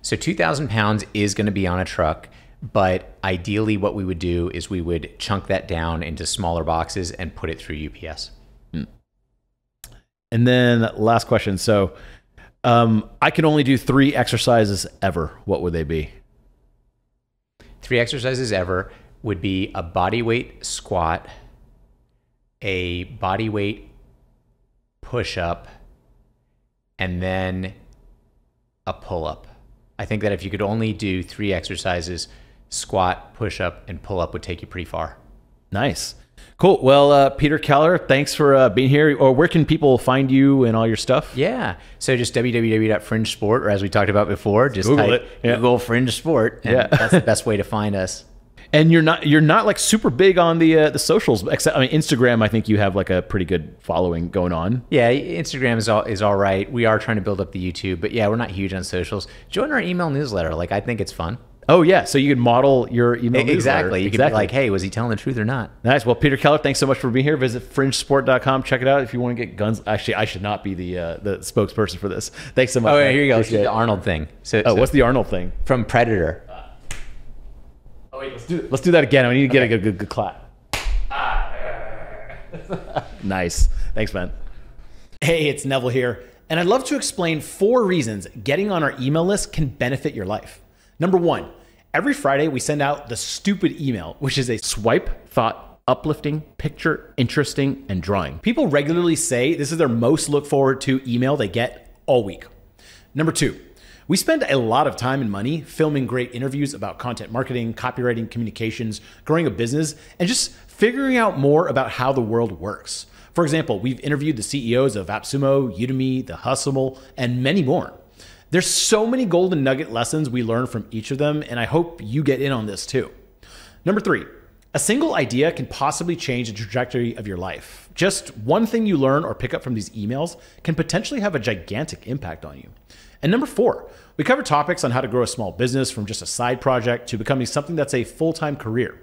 Speaker 2: So 2,000 pounds is going to be on a truck. But ideally what we would do is we would chunk that down into smaller boxes and put it through UPS.
Speaker 1: And then last question. So I can only do 3 exercises ever. What would they be?
Speaker 2: 3 exercises ever would be a body weight squat, a body weight push-up, and then a pull-up. I think that if you could only do 3 exercises, squat, push-up, and pull-up would take you pretty far.
Speaker 1: Nice. Cool. Well, Peter Keller, thanks for being here. Or where can people find you and all your stuff?
Speaker 2: Yeah. So just www.fringesport, or as we talked about before, just type Google Fringe Sport, and that's the best way to find us.
Speaker 1: And you're not like super big on the socials, except I mean Instagram. I think you have like a pretty good following going on.
Speaker 2: Yeah, Instagram is all right. We are trying to build up the YouTube, but yeah, we're not huge on socials. Join our email newsletter. Like I think it's fun.
Speaker 1: Oh yeah, so you can model your email newsletter.
Speaker 2: Exactly. You can be like, hey, was he telling the truth or not?
Speaker 1: Nice. Well, Peter Keller, thanks so much for being here. Visit fringesport.com. Check it out if you want to get guns. Actually, I should not be the spokesperson for this. Thanks so much.
Speaker 2: Oh, yeah, here you go. The Arnold thing.
Speaker 1: So what's the Arnold thing?
Speaker 2: From Predator.
Speaker 1: wait, let's do that again. I need to get a good clap. Nice. Thanks, man. Hey, it's Neville here, and I'd love to explain 4 reasons getting on our email list can benefit your life. Number 1, every Friday we send out the stupid email, which is a swipe, thought, uplifting, picture, interesting, and drawing. People regularly say this is their most look forward to email they get all week. Number 2, we spend a lot of time and money filming great interviews about content marketing, copywriting, communications, growing a business, and just figuring out more about how the world works. For example, we've interviewed the CEOs of AppSumo, Udemy, The Hustle, and many more. There's so many golden nugget lessons we learn from each of them, and I hope you get in on this too. Number 3, a single idea can possibly change the trajectory of your life. Just one thing you learn or pick up from these emails can potentially have a gigantic impact on you. And number 4, we cover topics on how to grow a small business from just a side project to becoming something that's a full-time career.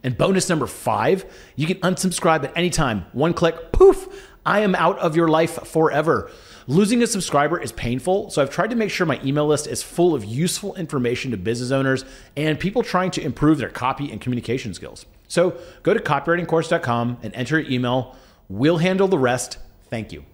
Speaker 1: And bonus number 5, you can unsubscribe at any time. One click, poof, I am out of your life forever. Losing a subscriber is painful, so I've tried to make sure my email list is full of useful information to business owners and people trying to improve their copy and communication skills. So go to copywritingcourse.com and enter your email. We'll handle the rest. Thank you.